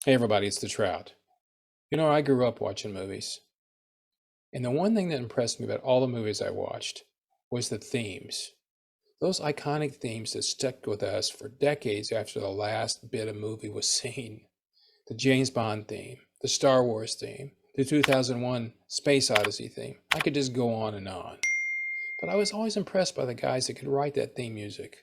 Hey everybody, it's the Trout. You know, I grew up watching movies, and the one thing that impressed me about all the movies I watched was the themes. Those iconic themes that stuck with us for decades after the last bit of movie was seen. The James Bond theme, the Star Wars theme, the 2001 Space Odyssey theme. I could just go on and on. But I was always impressed by the guys that could write that theme music.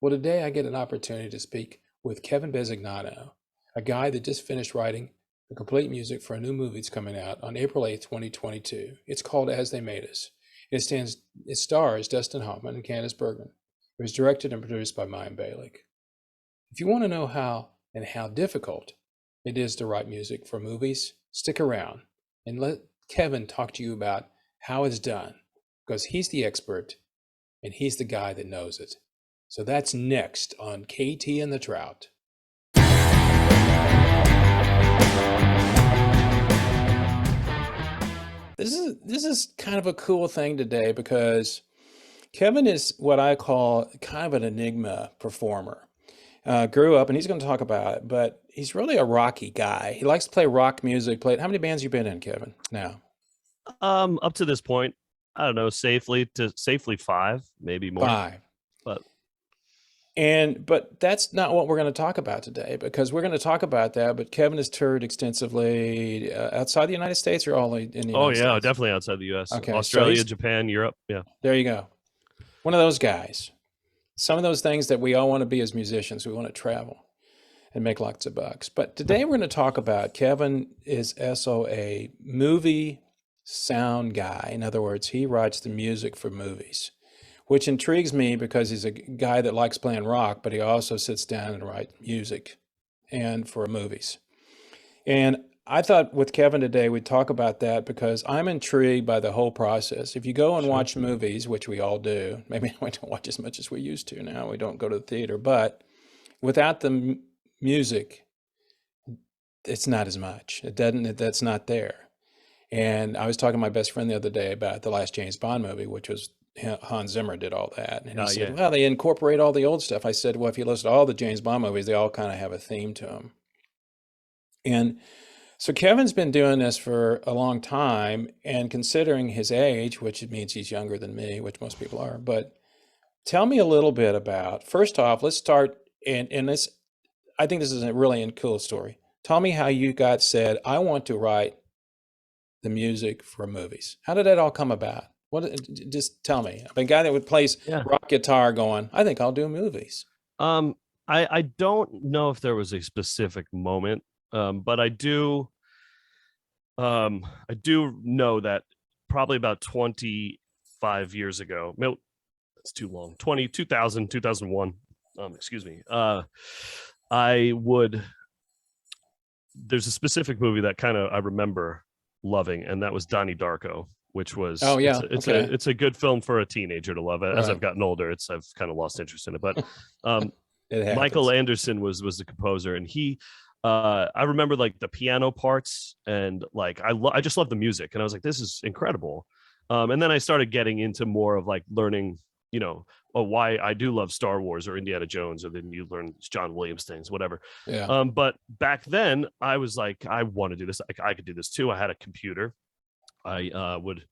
Well, today I get an opportunity to speak with Kevin Besignano, a guy that just finished writing the complete music for a new movie that's coming out on April 8th, 2022. It's called As They Made Us. It stars Dustin Hoffman and Candice Bergman. It was directed and produced by Mayim Bialik. If you want to know how difficult it is to write music for movies, stick around and let Kevin talk to you about how it's done, because he's the expert and he's the guy that knows it. So that's next on KT and the Trout. This is kind of a cool thing today because Kevin is what I call kind of an enigma performer. Grew up, and he's going to talk about it, but he's really a rocky guy. He likes to play rock music. How many bands you been in, Kevin? Now, Up to this point, I don't know, safely five, maybe more. five. But But that's not what we're going to talk about today, because we're going to talk about that. But Kevin has toured extensively outside the United States, or only in the oh United yeah, States? definitely outside the U.S., Okay, so Australia, he's Japan, Europe. Yeah. there. You go. One of those guys. Some of those things that we all want to be as musicians. We want to travel and make lots of bucks. But today we're going to talk about Kevin is SOA movie sound guy. In other words, he writes the music for movies, which intrigues me because he's a guy that likes playing rock, but he also sits down and writes music and for movies. And I thought with Kevin today, we'd talk about that because I'm intrigued by the whole process. If you go and Sure. watch movies, which we all do, maybe we don't watch as much as we used to now, we don't go to the theater, but without the music, it's not as much. That's not there. And I was talking to my best friend the other day about the last James Bond movie, which was Hans Zimmer did all that. And he said, Yeah. well, they incorporate all the old stuff. I said, well, if you listen to all the James Bond movies, they all kind of have a theme to them. And so Kevin's been doing this for a long time, and considering his age, which it means he's younger than me, which most people are, but tell me a little bit about, first off, let's start in this. I think this is a really cool story. Tell me how you got said, I want to write the music for movies. How did that all come about? Just tell me. I'm a guy that would play Yeah. rock guitar going, I think I'll do movies. I don't know if there was a specific moment, but I do know that probably about 25 years ago. No, that's too long. 2000, 2001. Excuse me. I would. There's a specific movie that kind of I remember loving, and that was Donnie Darko, which was Oh yeah, okay. it's a good film for a teenager to love. As Right. I've gotten older, I've kind of lost interest in it. But It Michael happens. Anderson was the composer, and he I remember like the piano parts, and like I just love the music, and I was like, this is incredible. And then I started getting into more of like learning, why I do love Star Wars or Indiana Jones, or then you learn John Williams things, whatever. Yeah. But back then I was like, I want to do this. I could do this too. I had a computer. I would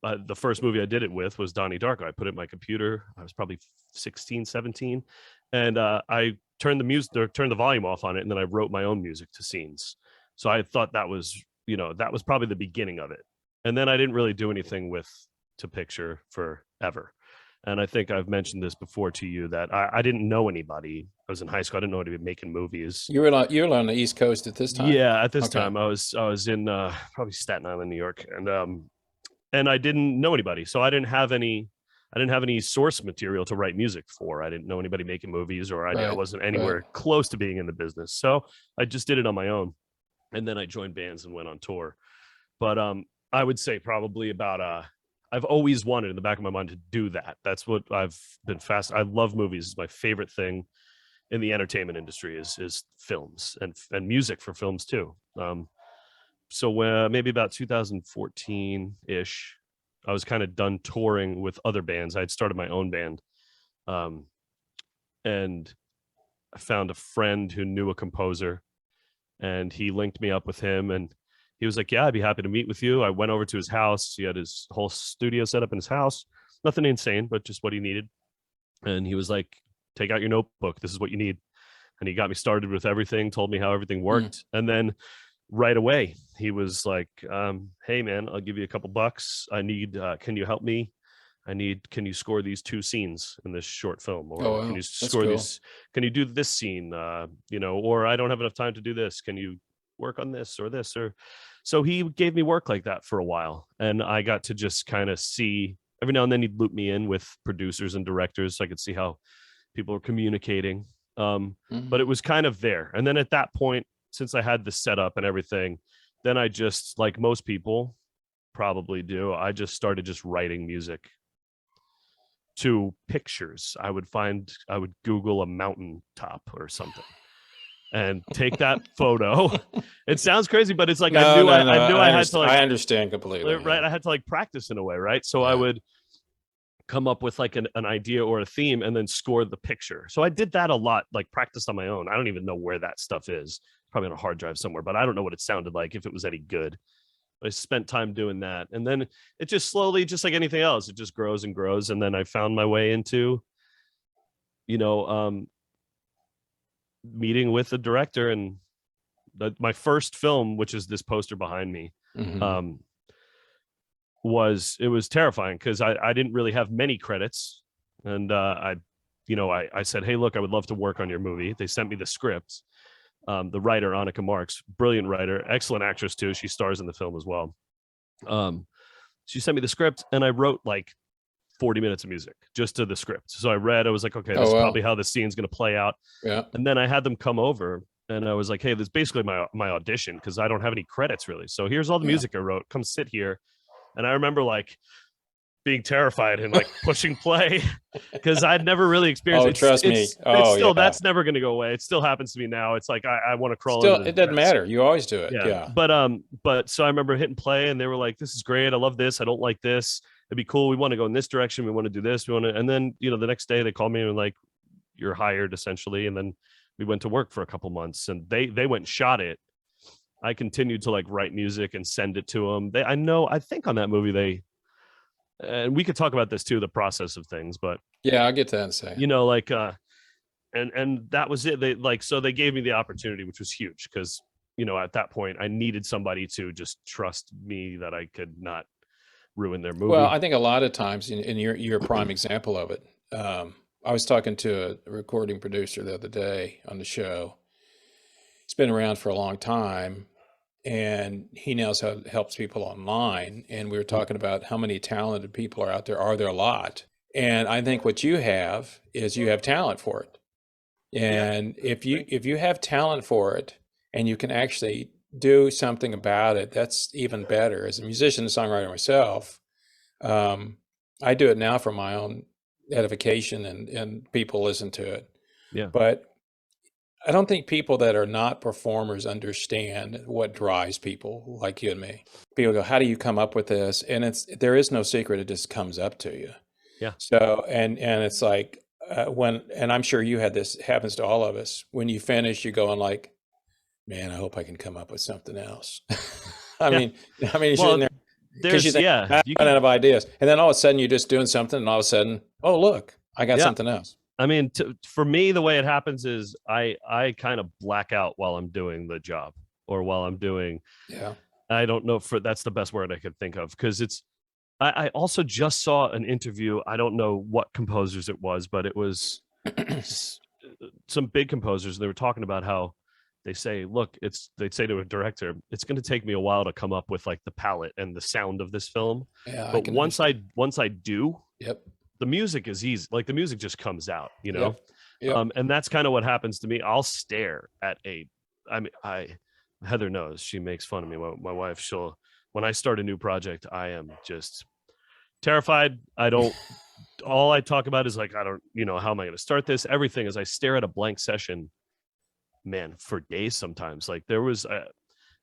the first movie I did it with was Donnie Darko. I put it in my computer. I was probably 16, 17. And I turned the volume off on it. And then I wrote my own music to scenes. So I thought that was probably the beginning of it. And then I didn't really do anything with to picture forever. And I think I've mentioned this before to you that I didn't know anybody. I was in high school. I didn't know anybody making movies. You were on the East Coast at this time? Yeah, at this Okay. time I was in probably Staten Island, New York, and I didn't know anybody, so I didn't have any source material to write music for. I didn't know anybody making movies, or I Right. wasn't anywhere close to being in the business. So I just did it on my own, and then I joined bands and went on tour. But I would say probably about I've always wanted in the back of my mind to do that. That's what I've been fast. I love movies. It's my favorite thing in the entertainment industry is films and music for films too. So maybe about 2014 ish, I was kind of done touring with other bands. I had started my own band, and I found a friend who knew a composer, and he linked me up with him, and he was like, yeah, I'd be happy to meet with you. I went over to his house. He had his whole studio set up in his house. Nothing insane, but just what he needed. And he was like, take out your notebook. This is what you need. And he got me started with everything, told me how everything worked. And then right away, he was like, hey, man, I'll give you a couple bucks. I need, can you help me? Can you score these 2 scenes in this short film? Or can you score these? Can you do this scene? Or I don't have enough time to do this. Can you work on this or this? So he gave me work like that for a while. And I got to just kind of see, every now and then he'd loop me in with producers and directors so I could see how people were communicating. But it was kind of there. And then at that point, since I had the setup and everything, then I just, like most people probably do, I just started just writing music to pictures. I would Google a mountaintop or something and take that photo. It sounds crazy, but it's like, I knew I had to, like, I understand completely. Right. I had to like practice in a way. Right. So I would come up with like an idea or a theme and then score the picture. So I did that a lot, like practice on my own. I don't even know where that stuff is. Probably on a hard drive somewhere, but I don't know what it sounded like, if it was any good. I spent time doing that. And then it just slowly, just like anything else, it just grows and grows. And then I found my way into, meeting with the director, and my first film, which is this poster behind me, was terrifying because I didn't really have many credits. And I said, hey, look, I would love to work on your movie. They sent me the script. The writer, Annika Marks, brilliant writer, excellent actress too. She stars in the film as well. She sent me the script, and I wrote like 40 minutes of music just to the script. So I was like, okay, this is probably how the scene's going to play out. Yeah. And then I had them come over, and I was like, hey, this is basically my audition, because I don't have any credits really. So here's all the music I wrote. Come sit here. And I remember like being terrified and like pushing play because I'd never really experienced it. Trust me. It's still, that's never going to go away. It still happens to me now. It's like, I want to crawl. Still, it doesn't matter. You always do it. Yeah. But so I remember hitting play, and they were like, this is great. I love this. I don't like this. It'd be cool. We want to go in this direction. We want to do this. And then, the next day they called me and like, you're hired essentially. And then we went to work for a couple months, and they went and shot it. I continued to like write music and send it to them. I think on that movie, and we could talk about this too, the process of things, but yeah, I'll get to that in a second. And that was it. So they gave me the opportunity, which was huge because, at that point I needed somebody to just trust me that I could not ruin their movie. Well, I think a lot of times, and you're a prime example of it. I was talking to a recording producer the other day on the show. He's been around for a long time, and he knows how it helps people online. And we were talking about how many talented people are out there. Are there a lot? And I think what you have is you have talent for it. And if you have talent for it and you can actually do something about it, that's even better. As a musician and songwriter myself, I do it now for my own edification, and people listen to it. Yeah. But I don't think people that are not performers understand what drives people like you and me. People go, how do you come up with this? And there is no secret. It just comes up to you. Yeah. So, and it's like, and I'm sure you had this, happens to all of us. When you finish, you're going like, man, I hope I can come up with something else. I mean, you're sitting there because you think, I run out of ideas. And then all of a sudden you're just doing something, and all of a sudden, oh, look, I got something else. I mean, for me, the way it happens is I kind of black out while I'm doing the job, or while I'm doing. Yeah. I don't know that's the best word I could think of, because I also just saw an interview. I don't know what composers it was, but it was some big composers. They were talking about how they say, look, they'd say to a director, it's going to take me a while to come up with like the palette and the sound of this film. Yeah, but once I do, yep, the music is easy. Like the music just comes out, Yep. Yep. And that's kind of what happens to me. I'll stare at Heather knows, she makes fun of me. My wife, when I start a new project, I am just terrified. All I talk about is like, I don't, how am I going to start this? Everything is I stare at a blank session, man, for days sometimes. Like there was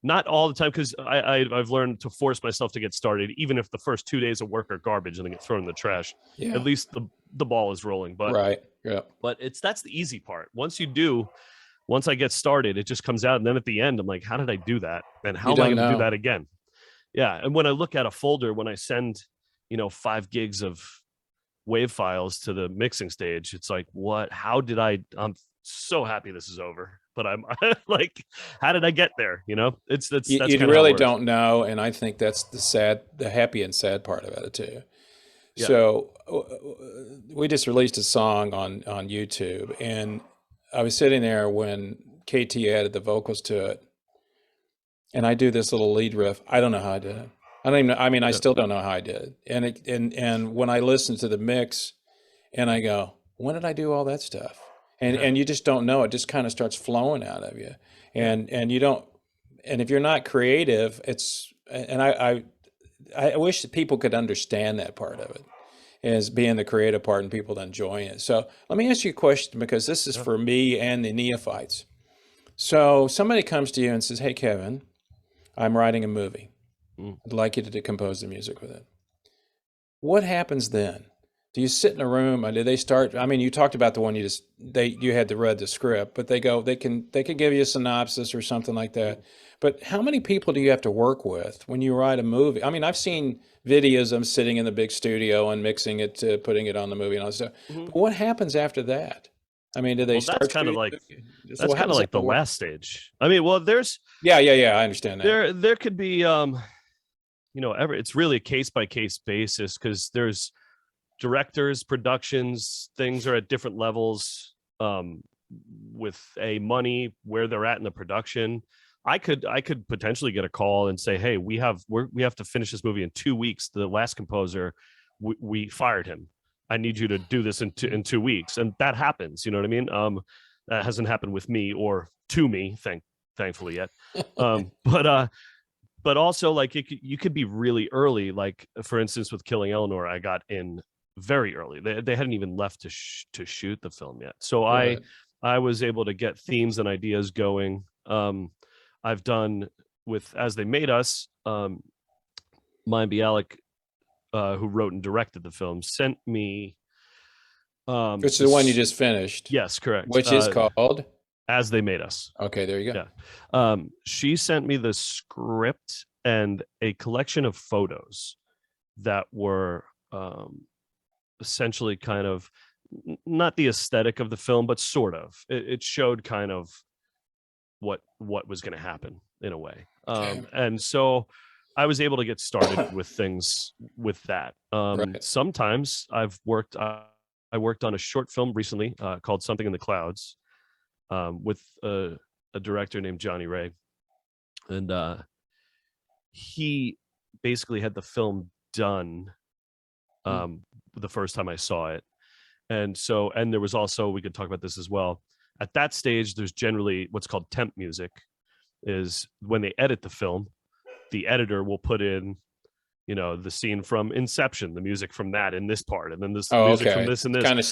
not all the time, because I've learned to force myself to get started, even if the first 2 days of work are garbage and they get thrown in the trash. Yeah. At least the ball is rolling. But right, yeah. But that's the easy part. Once you do, once I get started, it just comes out. And then at the end, I'm like, how did I do that? And how You am I don't going to do know. that again? Yeah. And when I look at a folder, when I send, 5 gigs of wave files to the mixing stage, it's like, I'm so happy this is over, but I'm like, how did I get there? That's You kind of how it really works. don't know, and I think that's the happy and sad part about it too. Yeah. So we just released a song on YouTube, and I was sitting there when KT added the vocals to it, and I do this little lead riff. I don't know how I did it. I don't even know. I mean, I still don't know how I did it. And when I listen to the mix, and I go, when did I do all that stuff? And you just don't know. It just kind of starts flowing out of you, and you don't. And if you're not creative, I wish that people could understand that part of it as being the creative part and people enjoying it. So let me ask you a question, because this is for me and the neophytes. So somebody comes to you and says, hey, Kevin, I'm writing a movie. I'd like you to compose the music with it. What happens then? Do you sit in a room and do they start? I mean, you talked about the one you had to read the script, but they can give you a synopsis or something like that. But how many people do you have to work with when you write a movie? I mean, I've seen videos of them sitting in the big studio and mixing it, putting it on the movie and all that stuff. But what happens after that? I mean, do they start? That's kind of like the last stage. I mean, well, there's yeah, I understand that. There could be it's really a case by case basis, because there's directors, productions, things are at different levels with money, where they're at in the production. I could potentially get a call and say, hey, we have to finish this movie in 2 weeks. The last composer, we fired him. I need you to do this in 2 weeks. And that happens, you know what I mean? That hasn't happened with me or to me, thankfully yet. But also, like, you could be really early. Like, for instance, with Killing Eleanor, I got in very early. They hadn't even left to shoot the film yet. So Right. I was able to get themes and ideas going. I've done with As They Made Us, Mayim Bialik, who wrote and directed the film, sent me. Which is the one you just finished. Yes, correct. Which is called As They Made Us. Okay, there you go. Yeah. She sent me the script and a collection of photos that were essentially kind of not the aesthetic of the film, but sort of. It showed kind of what was going to happen in a way. Okay. And so I was able to get started with things with that. Right. Sometimes I worked on a short film recently called Something in the Clouds with a director named Johnny Ray. And he basically had the film done the first time I saw it. And there was also, we could talk about this as well. At that stage, there's generally what's called temp music, is when they edit the film, the editor will put in, the scene from Inception, the music from that in this part, and then this music from this and this. Kind of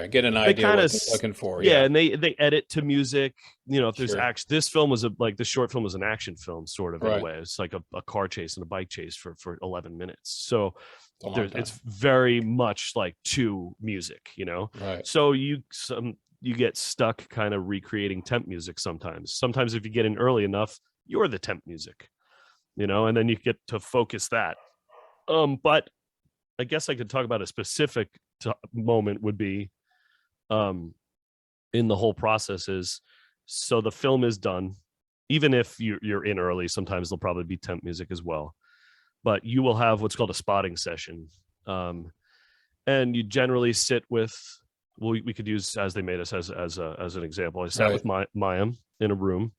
get an idea what they're looking for. Yeah, and they edit to music. If there's Sure. action, this film was the short film was an action film, sort of, in Right. a way. It's like a car chase and a bike chase for 11 minutes. So A long time. it's very much like to music, Right. So you get stuck kind of recreating temp music sometimes. Sometimes if you get in early enough, you're the temp music, and then you get to focus that. But I guess I could talk about a specific moment would be in the whole process is, so the film is done. Even if you're in early, sometimes there'll probably be temp music as well. But you will have what's called a spotting session. And you generally sit with, we could use As They Made Us as an example. I sat with Mayim in a room.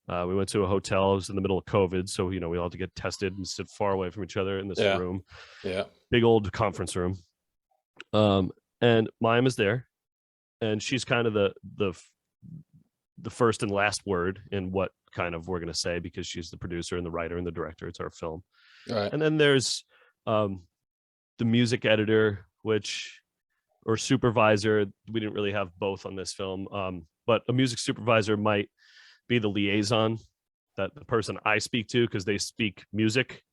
We went to a hotel. It was in the middle of COVID, so we all had to get tested and sit far away from each other in this room. Yeah. Big old conference room. And Mayim is there, and she's kind of the first and last word in what kind of we're going to say, because she's the producer and the writer and the director. It's our film. Right. And then there's the music editor, or supervisor. We didn't really have both on this film, but a music supervisor might be the liaison, that the person I speak to, because they speak music.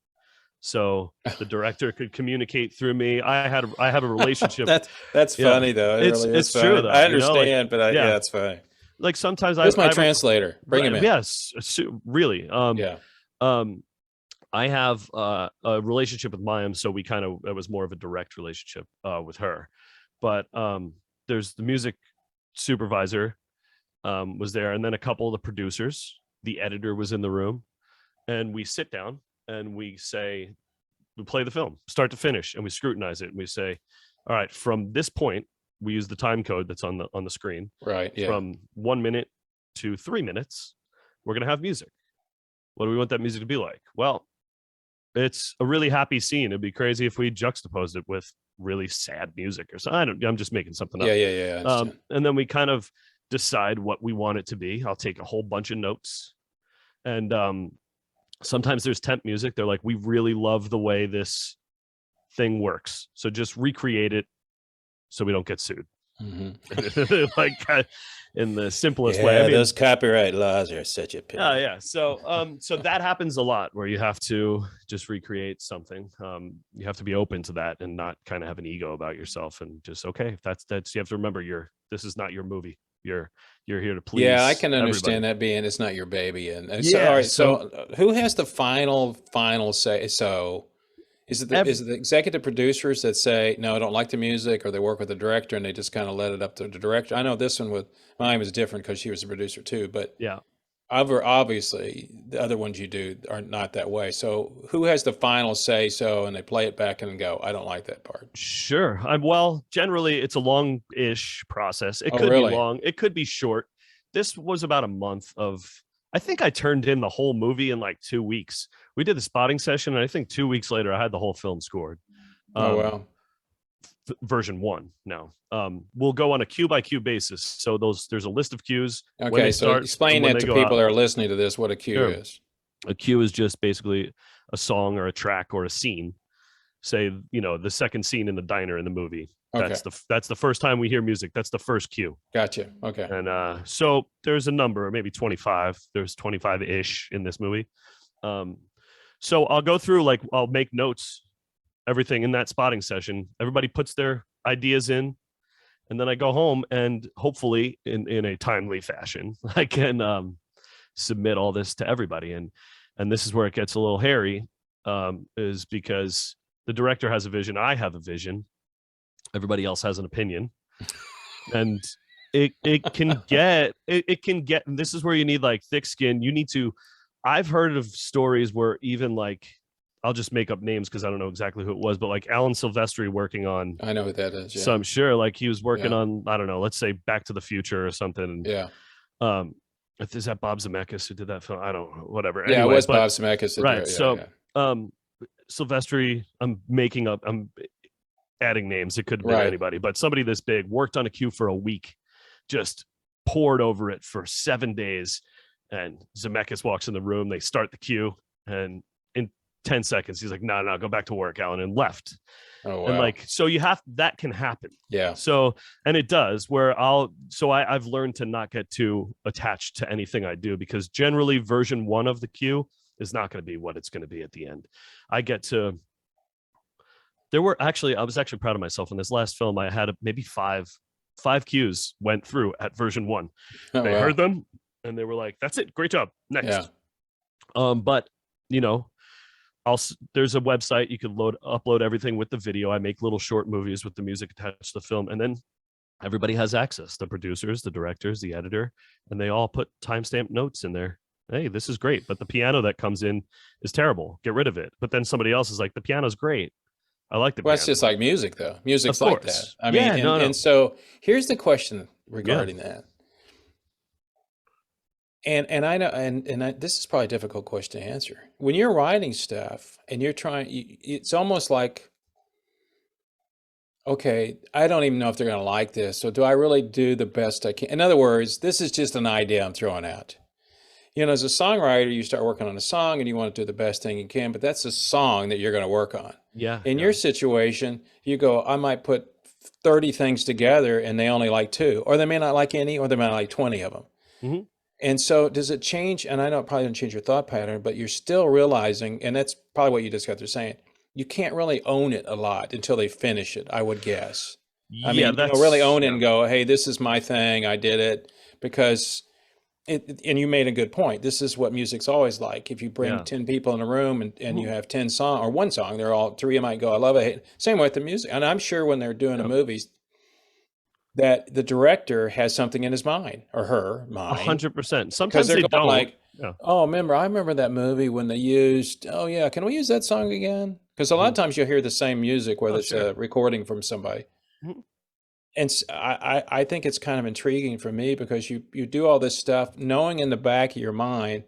So the director could communicate through me. I have a relationship. That's funny though. It's really true though. I understand, but yeah, it's funny. like sometimes Who's my translator? Bring him in. Yes, really. Yeah. I have a relationship with Mayim, so it was more of a direct relationship with her. But there's the music supervisor was there, and then a couple of the producers. The editor was in the room, and we sit down and we play the film start to finish, and we scrutinize it, and we say, all right, from this point, we use the time code that's on the screen. Right. Yeah. From 1 minute to 3 minutes, we're going to have music. What do we want that music to be like? Well, it's a really happy scene. It'd be crazy if we juxtaposed it with really sad music or something. I'm just making something up. Yeah. And then we kind of decide what we want it to be. I'll take a whole bunch of notes. And sometimes there's temp music. They're like, we really love the way this thing works, so just recreate it so we don't get sued. Like in the simplest way. I mean, those copyright laws are such a pain. Yeah. So that happens a lot, where you have to just recreate something. You have to be open to that and not kind of have an ego about yourself, and just, okay, that's you have to remember, this is not your movie. You're here to please. Yeah, I can understand everybody. that being it's not your baby. And Yeah, so, all right, so who has the final say? So is it the executive producers that say, no, I don't like the music, or they work with the director and they just kind of let it up to the director? I know this one with mine was different because she was a producer too, but yeah, obviously the other ones you do are not that way. So who has the final say so, and they play it back and go, I don't like that part? Sure. Well, generally it's a long-ish process. It could really? be long, it could be short. This was about a month of, I think I turned in the whole movie in like 2 weeks. We did the spotting session, and I think 2 weeks later I had the whole film scored. Oh, wow. Version 1 now. We'll go on a cue by cue basis. So there's a list of cues. Okay, so explain that to people that are listening to this, what a cue is. A cue is just basically a song or a track or a scene. Say, the second scene in the diner in the movie. Okay. That's the first time we hear music. That's the first cue. Gotcha. Okay. And so there's a number, maybe 25. There's 25-ish in this movie. So I'll go through, I'll make notes, everything in that spotting session. Everybody puts their ideas in, and then I go home, and hopefully in a timely fashion, I can submit all this to everybody. And this is where it gets a little hairy, is because the director has a vision, I have a vision, everybody else has an opinion, and it can get, and this is where you need thick skin. You need to, I've heard of stories where even I'll just make up names because I don't know exactly who it was, but Alan Silvestri working on, I know what that is. Yeah. So I'm sure he was working on, I don't know, let's say Back to the Future or something. Yeah. Is that Bob Zemeckis who did that film? I don't know, whatever. Yeah, anyway, it was Bob Zemeckis. Right. Silvestri, I'm adding names. It could have been anybody, but somebody this big worked on a cue for a week, just poured over it for 7 days. And Zemeckis walks in the room, they start the cue, and in 10 seconds, he's like, no, go back to work, Alan, and left. Oh, wow. And so that can happen. Yeah. So, and it does, where I've learned to not get too attached to anything I do, because generally version 1 of the cue is not going to be what it's going to be at the end. I was actually proud of myself in this last film. I had maybe five cues went through at version 1. They heard them and they were like, that's it. Great job. Next. Yeah. But there's a website you can upload everything with the video. I make little short movies with the music attached to the film, and then everybody has access, the producers, the directors, the editor, and they all put timestamp notes in there. Hey, this is great, but the piano that comes in is terrible. Get rid of it. But then somebody else is like, the piano's great. I like the piano. It's just like music, though. Music's like that. I mean, and so here's the question regarding that. And I know, and this is probably a difficult question to answer. When you're writing stuff and you're it's almost like, okay, I don't even know if they're going to like this. So do I really do the best I can? In other words, this is just an idea I'm throwing out. As a songwriter, you start working on a song and you want to do the best thing you can, but that's a song that you're going to work on. Yeah. In your situation, you go, I might put 30 things together and they only like 2, or they may not like any, or they may not like 20 of them. Mm-hmm. And so does it change? And I know it probably doesn't change your thought pattern, but you're still realizing, and that's probably what you just got there saying, you can't really own it a lot until they finish it, I would guess. I Yeah, mean, really that's own it yeah, and go, hey, this is my thing. I did it because and you made a good point. This is what music's always like. If you bring yeah. 10 people in a room and you Mhm. have 10 song or one song, they're all three of them might go, I love it. Same with the music. And I'm sure when they're doing a Yeah, movie that the director has something in his mind or her mind 100%. because Sometimes they're they going don't. like, Yeah. oh, I remember that movie when they used, oh yeah, can we use that song again? Because a lot of Mhm. times you'll hear the same music, whether Oh, it's sure. a recording from somebody. Mhm. And I think it's kind of intriguing for me because you do all this stuff knowing in the back of your mind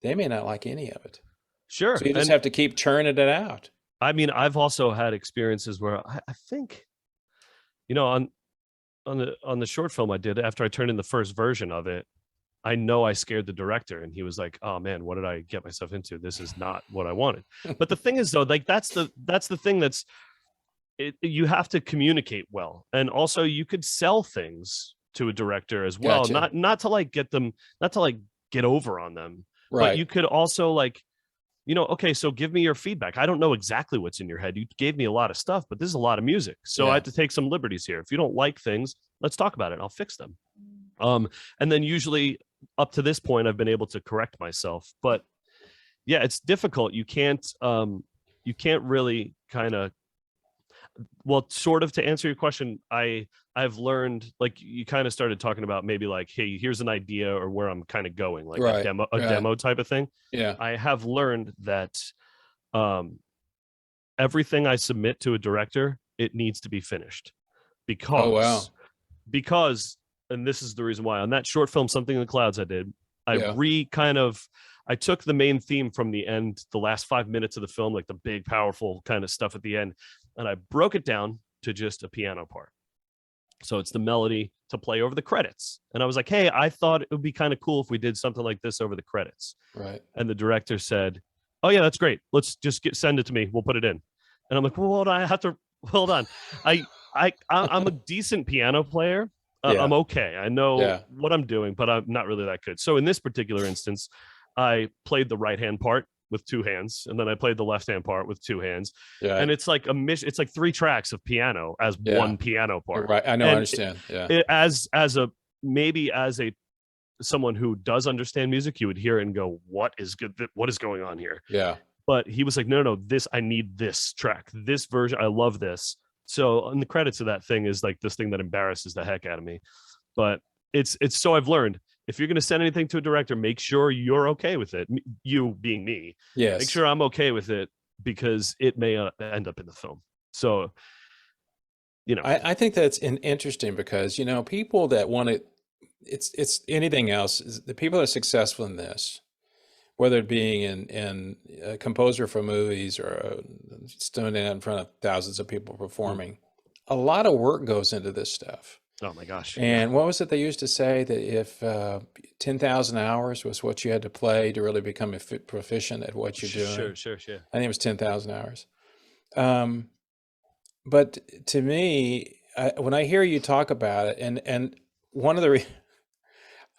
they may not like any of it. So Sure. you just And have to keep churning it out. I mean, I've also had experiences where I think, you know, on the short film I did after I turned in the first version of it, I know I scared the director and he was like, "Oh man, what did I get myself into? This is not what I wanted." But the thing is though, like that's the thing that's you have to communicate well. And also you could sell things to a director as well, Gotcha. not to like get them, not to like get over on them, but Right. you could also like, okay, so give me your feedback. I don't know exactly what's in your head. You gave me a lot of stuff, but this is a lot of music. So I Yeah. had to take some liberties here. If you don't like things, let's talk about it. I'll fix them. And then usually up to this point, I've been able to correct myself. But yeah, it's difficult. You can't really kind of, well, sort of to answer your question, I've learned, like you kind of started talking about maybe like, hey, here's an idea or where I'm kind of going, like Right. a Right. demo type of thing. Yeah. I have learned that um everything I submit to a director, it needs to be finished Oh because wow. because and this is the reason why on that short film Something in the Clouds I did, I Yeah. I took the main theme from the end, the last 5 minutes of the film, like the big powerful kind of stuff at the end, and I broke it down to just a piano part. So it's the melody to play over the credits. And I was like, hey, I thought it would be kind of cool if we did something like this over the credits. Right. And the director said, oh yeah, that's great. Let's just send it to me. We'll put it in. And I'm like, well, hold on. I have to hold on. I'm a decent piano player. Yeah. I'm okay. I know Yeah. what I'm doing, but I'm not really that good. So in this particular instance, I played the right hand part with two hands, and then I played the left hand part with two hands. Yeah. And it's like it's like three tracks of piano as Yeah. one piano You're part. right. I know. I And understand. Yeah. as a maybe as a someone who does understand music, you would hear it and go, what is good? What is going on here? Yeah. But he was like, no, this, I need this track, this version. I love this. So on the credits of that thing is like this thing that embarrasses the heck out of me. But it's so I've learned, if you're going to send anything to a director, make sure you're okay with it. You being me, make Yes. sure I'm okay with it because it may end up in the film. So, I think that's interesting because people that want to it's anything else is the people that are successful in this, whether it being in a composer for movies or standing out in front of thousands of people performing, a lot of work goes into this stuff. oh my gosh, yeah, And what was it they used to say that if 10,000 hours was what you had to play to really become proficient at what you're doing? sure. I think it was 10,000 hours. Um, but to me, when I hear you talk about it, and one of the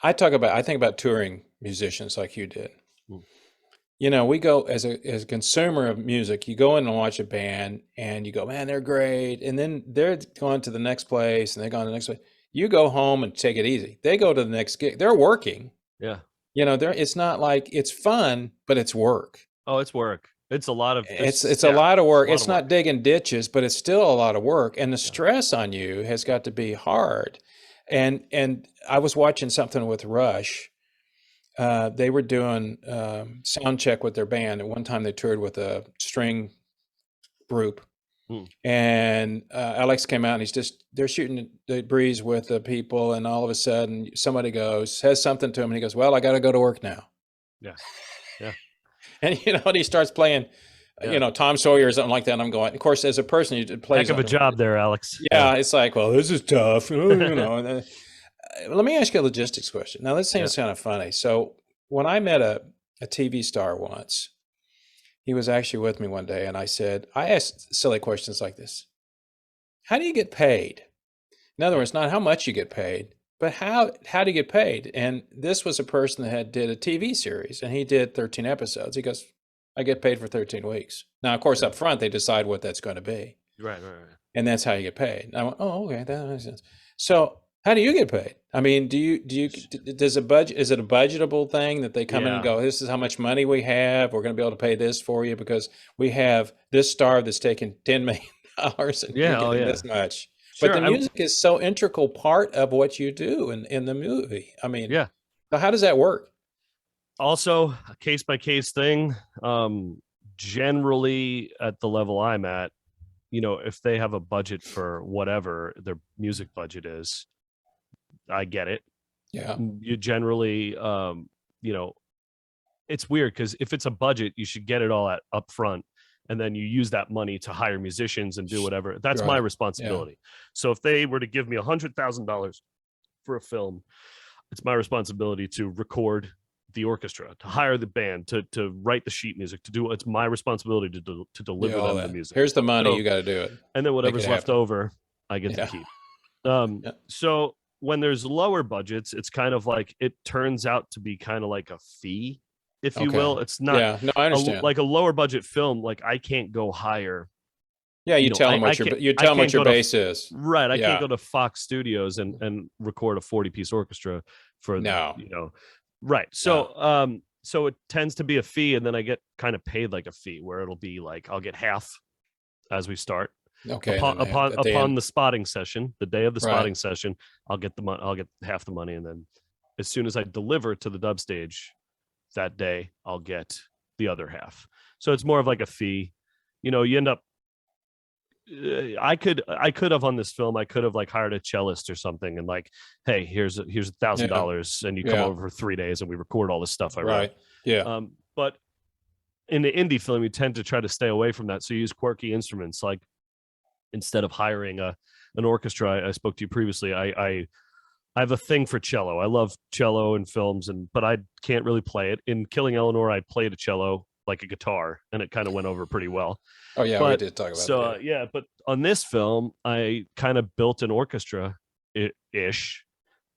I think about touring musicians like you did. Mm. We go as a consumer of music, you go in and watch a band and you go, man, they're great. And then they're going to the next place and they're going to the next place. You go home and take it easy. They go to the next gig. They're working. Yeah. It's not like it's fun, but it's work. Oh, it's work. It's a lot of It's this. a lot of work. A lot It's of not work. digging ditches, but it's still a lot of work. And the Yeah. stress on you has got to be hard. And I was watching something with Rush. They were doing sound check with their band. At one time, they toured with a string group, Hmm. and Alex came out, and they're shooting the breeze with the people, and all of a sudden, somebody says something to him, and he goes, "Well, I got to go to work now." Yeah. Yeah. And and he starts playing, Yeah. Tom Sawyer or something like that. And I'm going, of course, as a person who plays Heck of a on job there, Alex. yeah, it's like, well, this is tough, and then, let me ask you a logistics question. Now, this Yeah. seems kind of funny. So, when I met a TV star once, he was actually with me one day, and I asked silly questions like this: how do you get paid? In other words, not how much you get paid, but how do you get paid? And this was a person that did a TV series, and he did 13 episodes. He goes, I get paid for 13 weeks. Now, of course, Yeah. up front, they decide what that's going to be. Right. and that's how you get paid. And I went, oh, okay, that makes sense. So how do you get paid? I mean, does a budget, is it a budgetable thing that they come in and Yeah. go, this is how much money we have, we're going to be able to pay this for you because we have this star that's taking $10 million and you're Yeah. Oh, getting yeah. this much. But Sure. the music is so integral part of what you do in the movie. I mean, Yeah. so how does that work? Also, a case by case thing. Generally, at the level I'm at, if they have a budget for whatever their music budget is, I get it. Yeah. You generally, it's weird because if it's a budget, you should get it all at up front, and then you use that money to hire musicians and do whatever. That's my Right. Yeah. responsibility. So if they were to give me $100,000 for a film, it's my responsibility to record the orchestra, to hire the band, to write the sheet music, it's my responsibility to deliver all them that. the music. Here's the money, So- you got to do it. And then whatever's it left happen. over, I get Yeah. to keep. Yeah. So when there's lower budgets, it's kind of like, it turns out to be kind of like a fee, if you Okay. will. It's not Yeah, no, I understand. like a lower budget film. Like I can't go higher. Yeah, you tell them what your go to- base is. Right. I Yeah. can't go to Fox Studios and record a 40-piece orchestra for No. Right. So so it tends to be a fee, and then I get kind of paid like a fee, where it'll be like I'll get half as we start. Okay. Upon the spotting session, the day of the Right. spotting session, I'll get I'll get half the money, and then as soon as I deliver to the dub stage that day, I'll get the other half. So it's more of like a fee. You end up. I could have on this film. I could have like hired a cellist or something, and like, hey, here's $1,000, and you come over for 3 days, and we record all this stuff I wrote. Right. Yeah. But in the indie film, you tend to try to stay away from that. So you use quirky instruments. Like instead of hiring an orchestra, I spoke to you previously. I have a thing for cello. I love cello in films, but I can't really play it. In Killing Eleanor, I played a cello like a guitar, and it kind of went over pretty well. Oh yeah, we did talk about that. But on this film, I kind of built an orchestra ish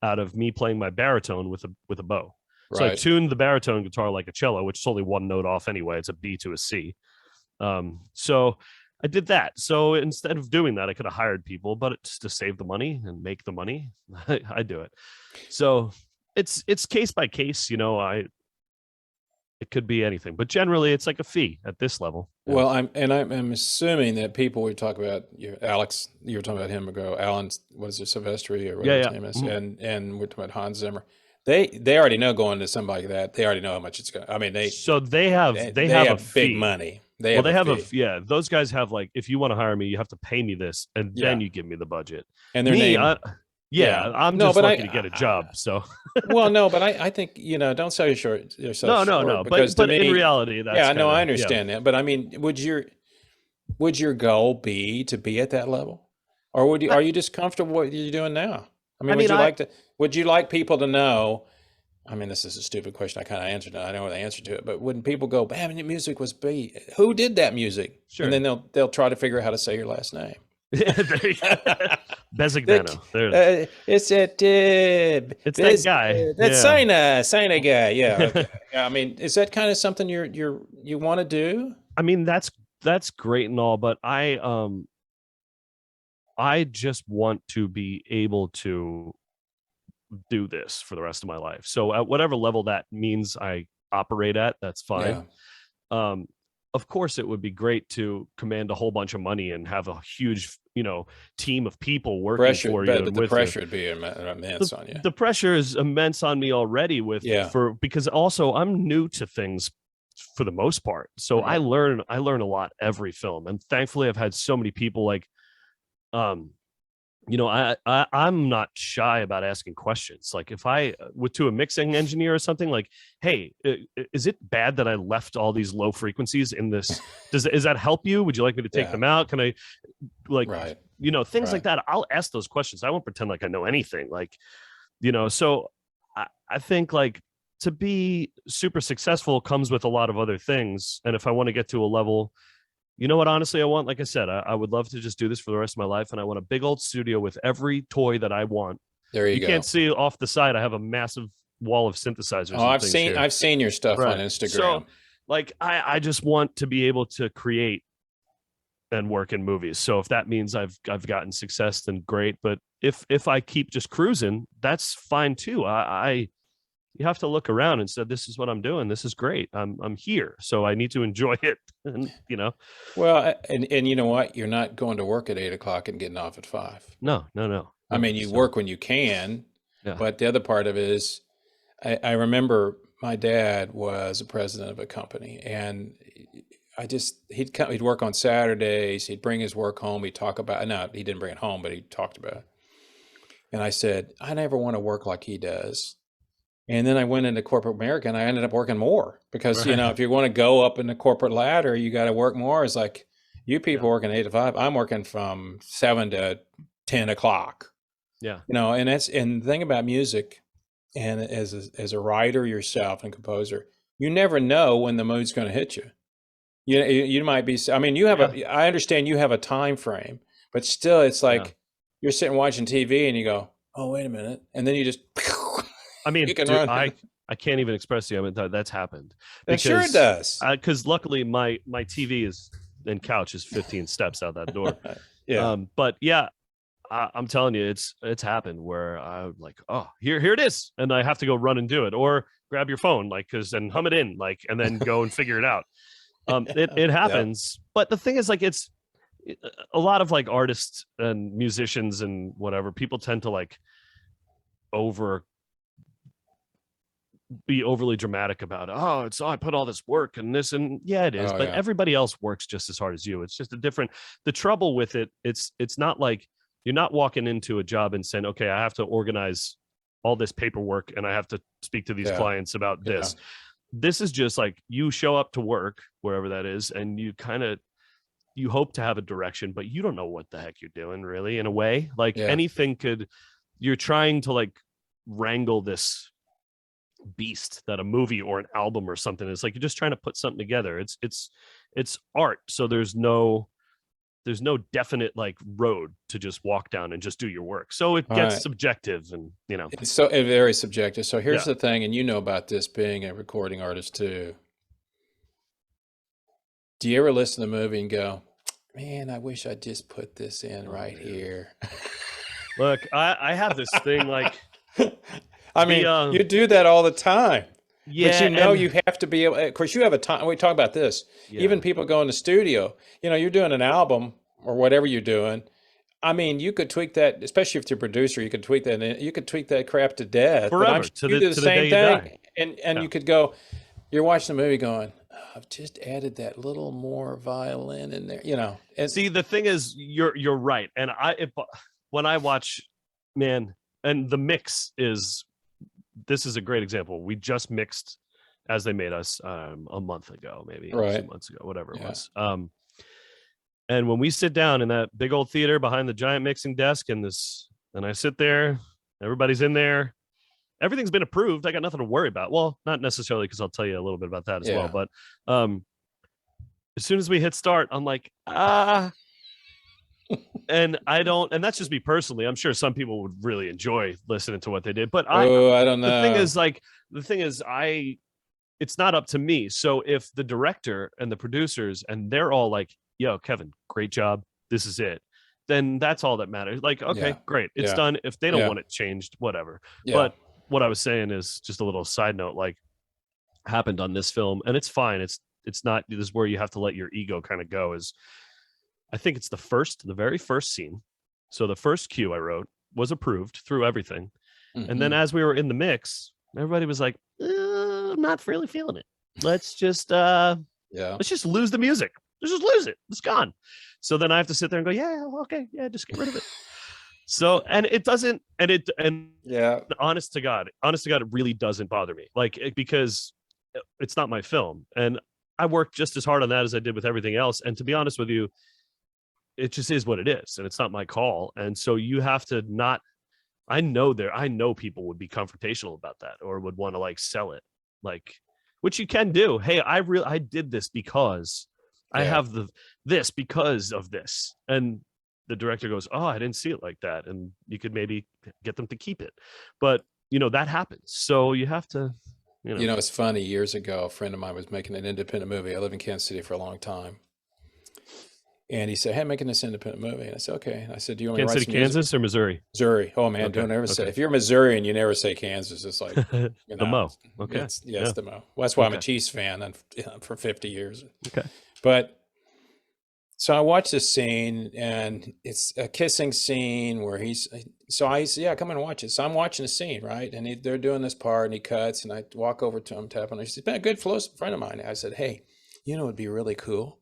out of me playing my baritone with a bow. So I tuned the baritone guitar like a cello, which is only one note off anyway. It's a B to a C. So I did that. So instead of doing that, I could have hired people, but it's to save the money and make the money. I do it. So it's case by case. It could be anything, but generally it's like a fee at this level. Well, I'm assuming that people we talk about, Alex, you were talking about him ago, Alan, what is it, Silvestri or whatever his name is, and we're talking about Hans Zimmer. They already know going to somebody like that. They already know how much it's going. I mean, they have a fee. Big money. Those guys have like, if you want to hire me, you have to pay me this, and then you give me the budget. And their name. I'm just lucky to get a job. So well, no, but I think don't sell yourself short. No. Because but to me, in reality, that's I understand that. But I mean, would your goal be to be at that level, or are you just comfortable with what you're doing now? I mean, would you like people to know? I mean, this is a stupid question. I kind of answered it. I know the answer to it, but wouldn't people go, "Man, the music was B. Who did that music?" Sure. And then they'll try to figure out how to say your last name. Besignano. It's that that guy. That's Sina guy. Yeah. Okay. I mean, is that kind of something you want to do? I mean, that's great and all, but I just want to be able to do this for the rest of my life. So at whatever level that means I operate at, that's fine. Yeah. Of course, it would be great to command a whole bunch of money and have a huge, team of people working for you. But the pressure would be immense on you. The pressure is immense on me already because also I'm new to things for the most part. So I learn a lot every film. And thankfully I've had so many people like, I'm not shy about asking questions. Like if I went to a mixing engineer or something, like, hey, is it bad that I left all these low frequencies in this? Does that help you? Would you like me to take them out? Can I things like that? I'll ask those questions. I won't pretend like I know anything. Like, so I think like to be super successful comes with a lot of other things. And if I want to get to a level, what honestly I want, like I said, I would love to just do this for the rest of my life, and I want a big old studio with every toy that I want. There you go. You can't see off the side, I have a massive wall of synthesizers. Oh, I've seen your stuff on Instagram. So like I just want to be able to create and work in movies. So if that means I've gotten success, then great. But if I keep just cruising, that's fine too. You have to look around and say, this is what I'm doing. This is great. I'm here. So I need to enjoy it. And Well, and you know what? You're not going to work at 8 o'clock and getting off at 5. no. I mean, you So, work when you can, yeah. but the other part of it is, I remember my dad was a president of a company, and he'd work on Saturdays. He'd bring his work home. He'd talk about, no, he didn't bring it home, but he talked about it. And I said, I never want to work like he does. And then I went into corporate America, and I ended up working more because, Right. if you want to go up in the corporate ladder, you got to work more. It's like, you people working 8 to 5. I'm working from 7 to 10 o'clock. Yeah. And the thing about music, and as a writer yourself and composer, you never know when the mood's going to hit you. You might be, I mean, I understand you have a time frame, but still it's like you're sitting watching TV and you go, oh, wait a minute. And then you just, I mean, dude, I can't even express to you. I mean, that's happened. Because, sure it does. Because luckily my TV and couch is 15 steps out that door. Yeah. But yeah, I'm telling you, it's happened where I'm like, oh, here it is, and I have to go run and do it, or grab your phone, and hum it in, and then go and figure it out. It happens. But the thing is, it's a lot of artists and musicians and whatever, people tend to be overly dramatic about, I put all this work and this, and yeah, it is, but everybody else works just as hard as you. It's just the trouble with it. It's not like you're not walking into a job and saying, okay, I have to organize all this paperwork and I have to speak to these clients about this. This is just you show up to work wherever that is, and you hope to have a direction, but you don't know what the heck you're doing, really, in a way. Anything you're trying to wrangle this beast that a movie or an album or something is. You're just trying to put something together. It's art, so there's no definite road to just walk down and just do your work, so it gets subjective, and it's so very subjective. So here's the thing, and about this, being a recording artist too. Do you ever listen to a movie and go, man, I wish I just put this in here? Look, I have this thing I mean, you do that all the time. Yeah, but you have to be able, of course, you have a time. We talk about this. Yeah. Even people go in the studio, you're doing an album or whatever you're doing. I mean, you could tweak that, especially if you're a producer, you could tweak that, and you could tweak that crap to death. Forever, but I'm sure you do the same thing. And you could go, you're watching the movie going, I've just added that little more violin in there, And see, the thing is, you're right. And when I watch, man, and the mix this is a great example. We just mixed As They Made Us a month ago, maybe 2 months ago, whatever it was. And when we sit down in that big old theater behind the giant mixing desk, and I sit there, everybody's in there, everything's been approved. I got nothing to worry about. Well, not necessarily, because I'll tell you a little bit about that as well. But as soon as we hit start, I'm like, and I don't, and that's just me personally. I'm sure some people would really enjoy listening to what they did, but I don't know. The thing is, it's not up to me. So if the director and the producers, and they're all like, yo, Kevin, great job, this is it, then that's all that matters. Okay, great, it's done. If they don't want it changed, whatever. But what I was saying is just a little side note, happened on this film, and it's fine. It's not, this is where you have to let your ego kind of go. I think it's the very first scene. So the first cue I wrote was approved through everything. Mm-hmm. And then as we were in the mix, everybody was like, I'm not really feeling it. Let's just lose the music. Let's just lose it. It's gone. So then I have to sit there and go, okay, just get rid of it. So, and it doesn't, honest to God, it really doesn't bother me. Because it's not my film. And I worked just as hard on that as I did with everything else. And to be honest with you, it just is what it is, and it's not my call. And so you have to not, I know people would be confrontational about that, or would want to sell it, which you can do. Hey, I did this because I have this because of this. And the director goes, oh, I didn't see it like that. And you could maybe get them to keep it. But, that happens. So you have to, it's funny. Years ago, a friend of mine was making an independent movie. I lived in Kansas City for a long time. And he said, "Hey, I'm making this independent movie." And I said, "Okay." And I said, "Do you want me to Kansas write City, some music?" Kansas, or Missouri? Missouri. Oh man, Okay. don't ever say. Okay. If you're Missouri and you never say Kansas, it's like, The Mo. Okay. it's Yeah. the Mo. Well, that's why I'm a Okay. Chiefs fan for 50 years. Okay. But so I watched this scene, and it's a kissing scene where so I said, "Yeah, come and watch it." So I'm watching the scene, right? And they're doing this part, and he cuts, and I walk over to him, tap on him. He's been a good friend of mine. I said, "Hey, you know, it'd be really cool."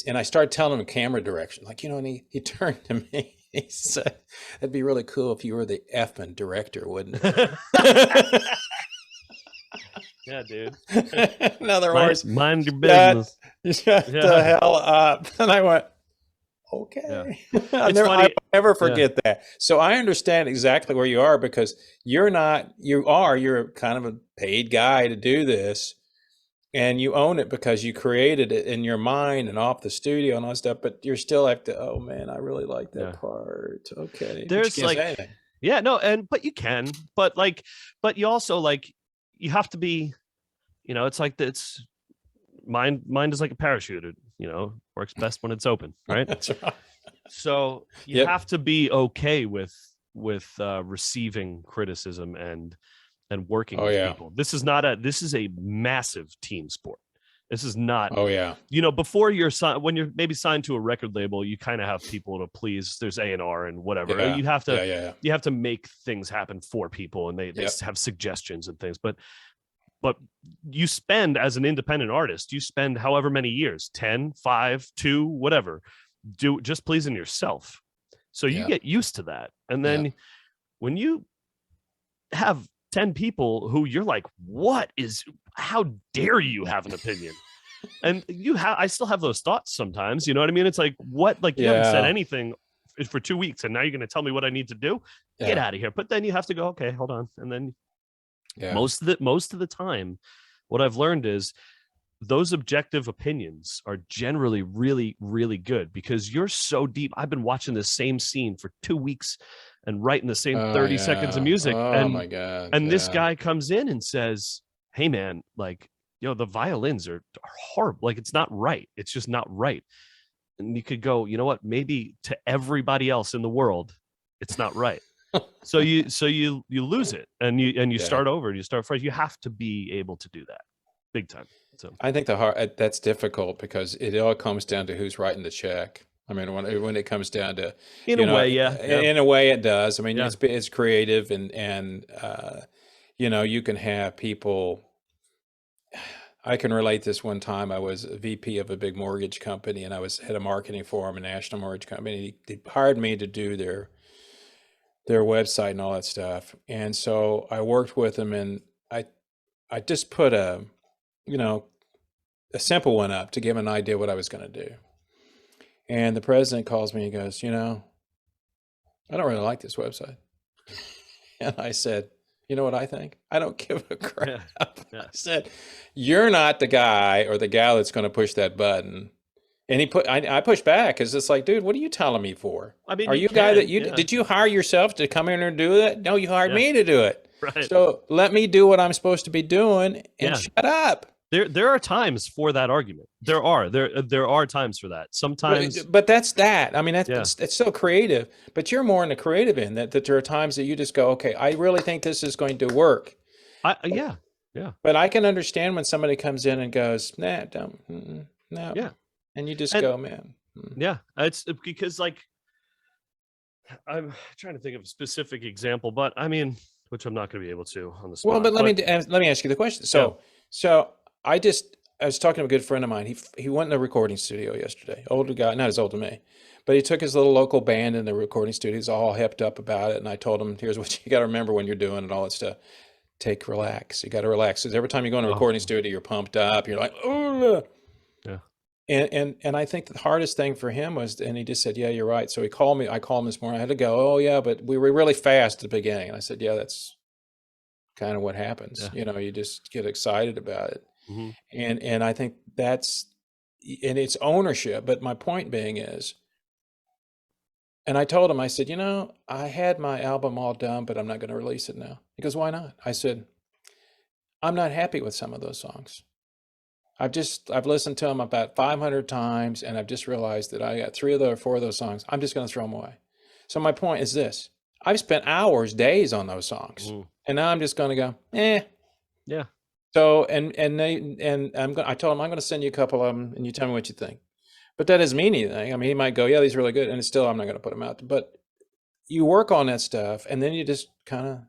And I started telling him camera direction, like, you know, and he turned to me. He said, "It'd be really cool if you were the effing director, wouldn't it?" Yeah, dude. In other words, mind your business. shut the hell up. And I went, okay. Yeah. I'll never forget that. So I understand exactly where you are, because you're kind of a paid guy to do this, and you own it because you created it in your mind and off the studio and all that stuff, but you're still have to, oh man, I really like that part. Okay. There's like, yeah, no, but you can, but you also like, you have to be, you know, it's like, mind is like a parachute. It, you know, works best when it's open, right? That's right. So you have to be okay with receiving criticism and working with people. This is a massive team sport. This is not, you know, before when you're maybe signed to a record label, you kind of have people to please. There's A&R and whatever. You have to make things happen for people, and they have suggestions and things. But you spend, as an independent artist, you spend however many years, 10, 5, 2, whatever, just pleasing yourself. So you get used to that. And then when you have 10 people who you're like, how dare you have an opinion? And I still have those thoughts sometimes, you know what I mean? It's like, you haven't said anything for 2 weeks, and now you're going to tell me what I need to do? Get out of here. But then you have to go, okay, hold on. And then most of the time, what I've learned is those objective opinions are generally really, really good, because you're so deep. I've been watching the same scene for 2 weeks and writing the same 30 seconds of music. My God. And this guy comes in and says, "Hey man, like, you know, the violins are horrible. Like, it's not right. It's just not right." And you could go, you know what, maybe to everybody else in the world, it's not right. So you lose it, and you start over, and you start fresh. You have to be able to do that big time. So I think that's difficult, because it all comes down to who's writing the check. I mean, when it comes down to, in a way, in a way it does. I mean, it's creative, and you know, you can have people. I can relate this. One time I was a VP of a big mortgage company, and I was head of marketing for them, a national mortgage company. They hired me to do their website and all that stuff. And so I worked with them, and I just put a simple one up to give an idea what I was going to do. And the president calls me and goes, "You know, I don't really like this website." And I said, "You know what I think? I don't give a crap." I said, "You're not the guy or the gal that's going to push that button." And I pushed back, because it's like, dude, what are you telling me for? I mean, are you a guy that did you hire yourself to come in and do that? No, you hired me to do it. Right. So let me do what I'm supposed to be doing, and shut up. There are times for that argument. There are times for that. Sometimes, but that's that. I mean, it's still creative, but you're more in the creative end. That there are times that you just go, okay, I really think this is going to work. Yeah. But I can understand when somebody comes in and goes, "Nah, don't, no." Yeah. And you just go, man. Yeah, it's because, like, I'm trying to think of a specific example, but I mean, which I'm not going to be able to on the spot. Well, but let me ask you the question. So I was talking to a good friend of mine. He went in the recording studio yesterday. Older guy, not as old as me, but he took his little local band in the recording studio. He's all hepped up about it, and I told him, "Here's what you got to remember when you're doing and all that stuff. Relax. You got to relax, because every time you go in a recording studio, you're pumped up. You're like, oh." Yeah. And I think the hardest thing for him was, and he just said, "Yeah, you're right." So he called me. I called him this morning. I had to go, "Oh yeah, but we were really fast at the beginning." And I said, "Yeah, that's kind of what happens. Yeah. You know, you just get excited about it." Mm-hmm. And I think that's, and it's ownership. But my point being is, and I told him, I said, "You know, I had my album all done, but I'm not going to release it now." He goes, "Why not?" I said, "I'm not happy with some of those songs." I've listened to them about 500 times, and I've just realized that I got 4 of those songs. I'm just going to throw them away. So my point is this: I've spent hours, days on those songs, and now I'm just going to go, eh. Yeah. So I told him I'm going to send you a couple of them, and you tell me what you think. But that doesn't mean anything. I mean, he might go, yeah, these are really good, and still I'm not going to put them out. But you work on that stuff, and then you just kind of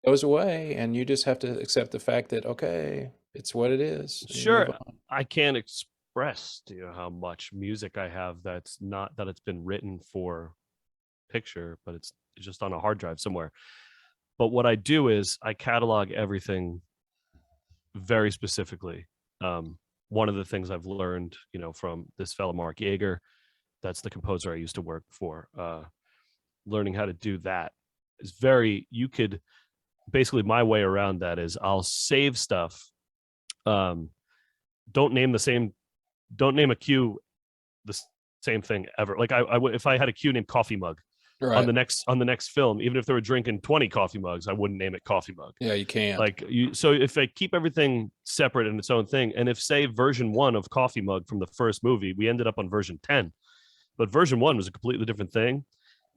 goes away, and you just have to accept the fact that, okay, it's what it is. Sure. I can't express to you how much music I have that's not that it's been written for picture, but it's just on a hard drive somewhere. But what I do is I catalog everything very specifically. One of the things I've learned, from this fellow Mark Yeager, that's the composer I used to work for, learning how to do that is basically my way around that is I'll save stuff. Don't name a cue the same thing ever. Like I would, if I had a cue named Coffee Mug on the next film, even if they were drinking 20 coffee mugs, I wouldn't name it Coffee Mug. Yeah, you can't. So if I keep everything separate in its own thing, and if say version 1 of Coffee Mug from the first movie, we ended up on version 10, but version 1 was a completely different thing,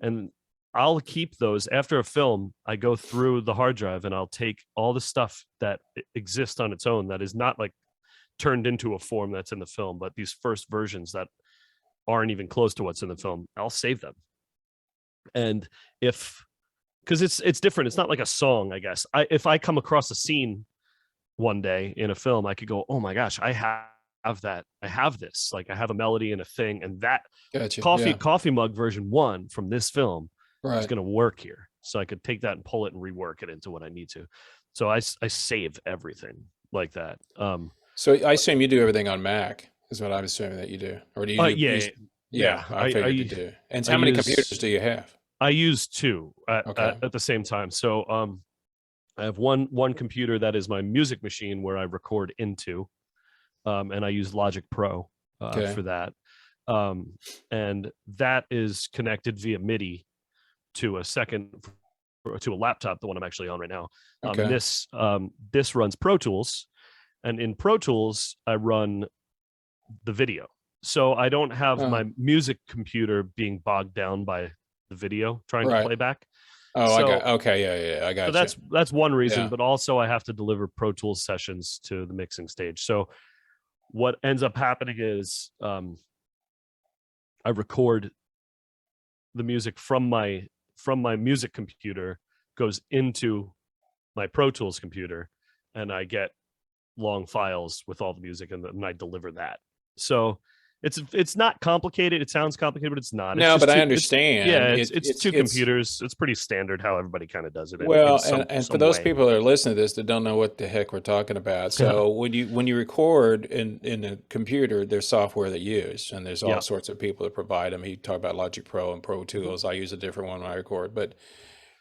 and I'll keep those after a film. I go through the hard drive and I'll take all the stuff that exists on its own that is not like turned into a form that's in the film, but these first versions that aren't even close to what's in the film, I'll save them. And because it's different, it's not like a song, I guess. If I come across a scene one day in a film, I could go, oh my gosh, I have that. I have this. Like I have a melody and a thing, and that Coffee Mug version 1 from this film is going to work here. So I could take that and pull it and rework it into what I need to. So I save everything like that. So I assume you do everything on Mac, is what I'm assuming that you do. Or do you Yeah, I figured you do. And how many computers do you have? I use 2 at the same time. So I have one computer that is my music machine where I record into, and I use Logic Pro for that. And that is connected via MIDI to a laptop, the one I'm actually on right now. And this runs Pro Tools, and in Pro Tools I run the video. So I don't have my music computer being bogged down by the video trying to play back. I got so that's one reason, but also I have to deliver Pro Tools sessions to the mixing stage. So what ends up happening is I record the music from my music computer, goes into my Pro Tools computer, and I get long files with all the music, and then I deliver that. So it's not complicated. It sounds complicated, but it's not. No, but I understand. It's 2 computers. It's pretty standard how everybody kind of does it. Well, and for those people that are listening to this that don't know what the heck we're talking about, so when you record in a computer, there's software that you use, and there's all sorts of people that provide them. He talked about Logic Pro and Pro Tools. I use a different one when I record, but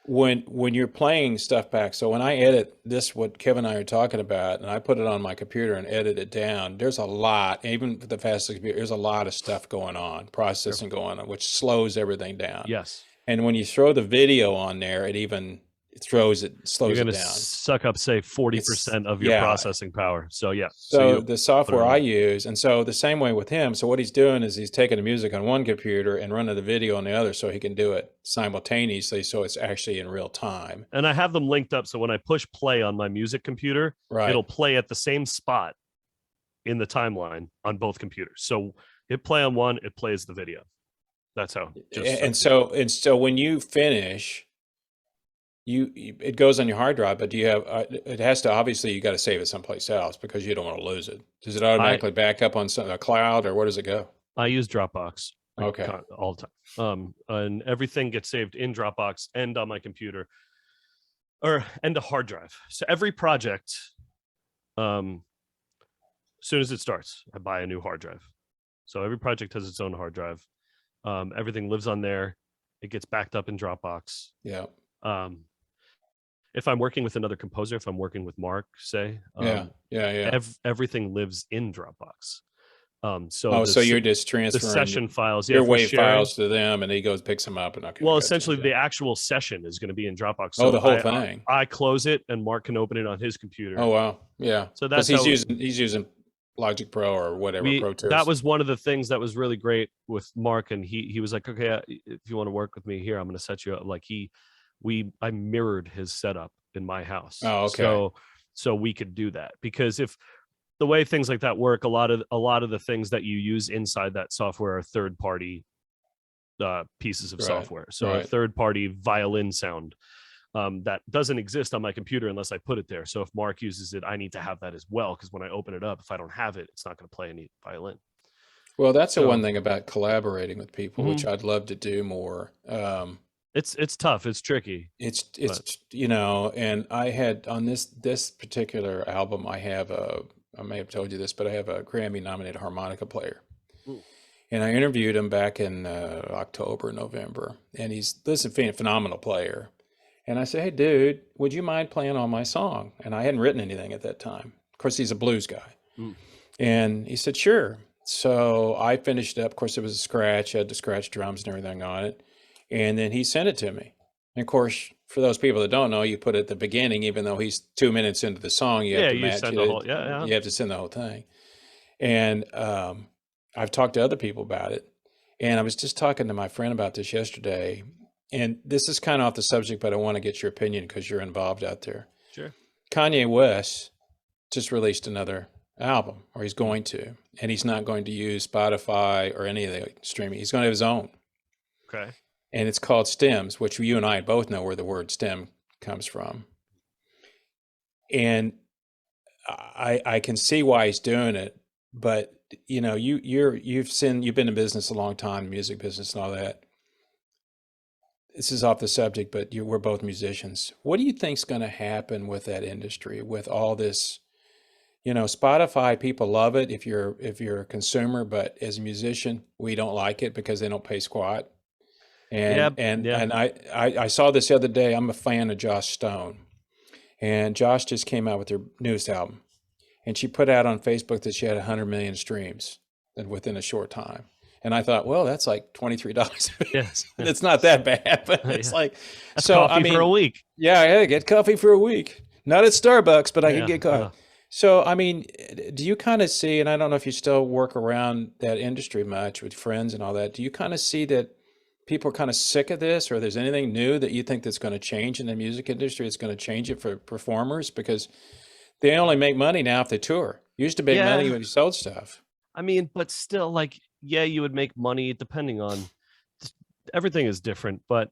when you're playing stuff back, so when I edit this, what Kevin and I are talking about, and I put it on my computer and edit it down, there's a lot, even with the fastest computer, there's a lot of stuff going on, processing going on, which slows everything down. Yes. And when you throw the video on there, it even slows it down. You're going to suck up, say, 40% of your processing power. So So the software I use, and so the same way with him. So what he's doing is he's taking the music on one computer and running the video on the other, so he can do it simultaneously. So it's actually in real time. And I have them linked up, so when I push play on my music computer, it'll play at the same spot in the timeline on both computers. So hit play on one, it plays the video. That's how. So when you finish, it goes on your hard drive, but do you have it has to, obviously you got to save it someplace else because you don't want to lose it. Does it automatically back up on a cloud, or where does it go? I use Dropbox Okay. all the time. And everything gets saved in Dropbox and on my computer and a hard drive. So every project, as soon as it starts, I buy a new hard drive. So every project has its own hard drive. Everything lives on there. It gets backed up in Dropbox. Yeah. If I'm working with another composer, if I'm working with Mark, say, everything lives in Dropbox. So you're just the transferring session files, your for WAV sharing. files to them, and he goes picks them up, and okay. Well, Gotcha, essentially, yeah. the actual session is going to be in Dropbox. Oh, So the whole thing. I close it, and Mark can open it on his computer. Oh wow, yeah. So because that's he's using Logic Pro or whatever Pro Tools. That was one of the things that was really great with Mark, and he was like, okay, if you want to work with me here, I'm going to set you up. Like I mirrored his setup in my house. Oh, okay. So we could do that, because if the way things like that work, a lot of the things that you use inside that software are third party pieces of software. So a third party violin sound that doesn't exist on my computer unless I put it there. So if Mark uses it, I need to have that as well, because when I open it up, if I don't have it, it's not going to play any violin. Well, that's the one thing about collaborating with people, which Mm-hmm. I'd love to do more. It's tough. It's tricky. It's and I had on this particular album, I may have told you this, but I have a Grammy nominated harmonica player. Ooh. And I interviewed him back in October, November, and he's a phenomenal player. And I said, hey, dude, would you mind playing on my song? And I hadn't written anything at that time. Of course, he's a blues guy. Mm. And he said, sure. So I finished up. Of course, it was a scratch. I had the scratch drums and everything on it. And then he sent it to me. And of course, for those people that don't know, you put it at the beginning, even though he's 2 minutes into the song, you have to match it. You have to send the whole thing. And I've talked to other people about it. And I was just talking to my friend about this yesterday. And this is kind of off the subject, but I want to get your opinion because you're involved out there. Sure. Kanye West just released another album, or he's going to, and he's not going to use Spotify or any of the streaming. He's going to have his own. Okay. And it's called Stems, which you and I both know where the word stem comes from. And I can see why he's doing it, but you've been in business a long time, music business and all that. This is off the subject, but we're both musicians. What do you think's going to happen with that industry, with all this? Spotify, people love it if you're a consumer, but as a musician, we don't like it because they don't pay squat. And I saw this the other day. I'm a fan of Joss Stone, and Josh just came out with their newest album, and she put out on Facebook that she had 100 million streams within a short time. And I thought, well, that's like $23. Yes. It's not that bad, but it's like, that's coffee for a week. Yeah, get coffee for a week. Not at Starbucks, but I can get coffee. So, do you kind of see, and I don't know if you still work around that industry much with friends and all that, do you kind of see that people are kind of sick of this, or there's anything new that you think that's going to change in the music industry? It's going to change it for performers, because they only make money now if they tour. You used to make money when you sold stuff. But still, you would make money depending on, everything is different. But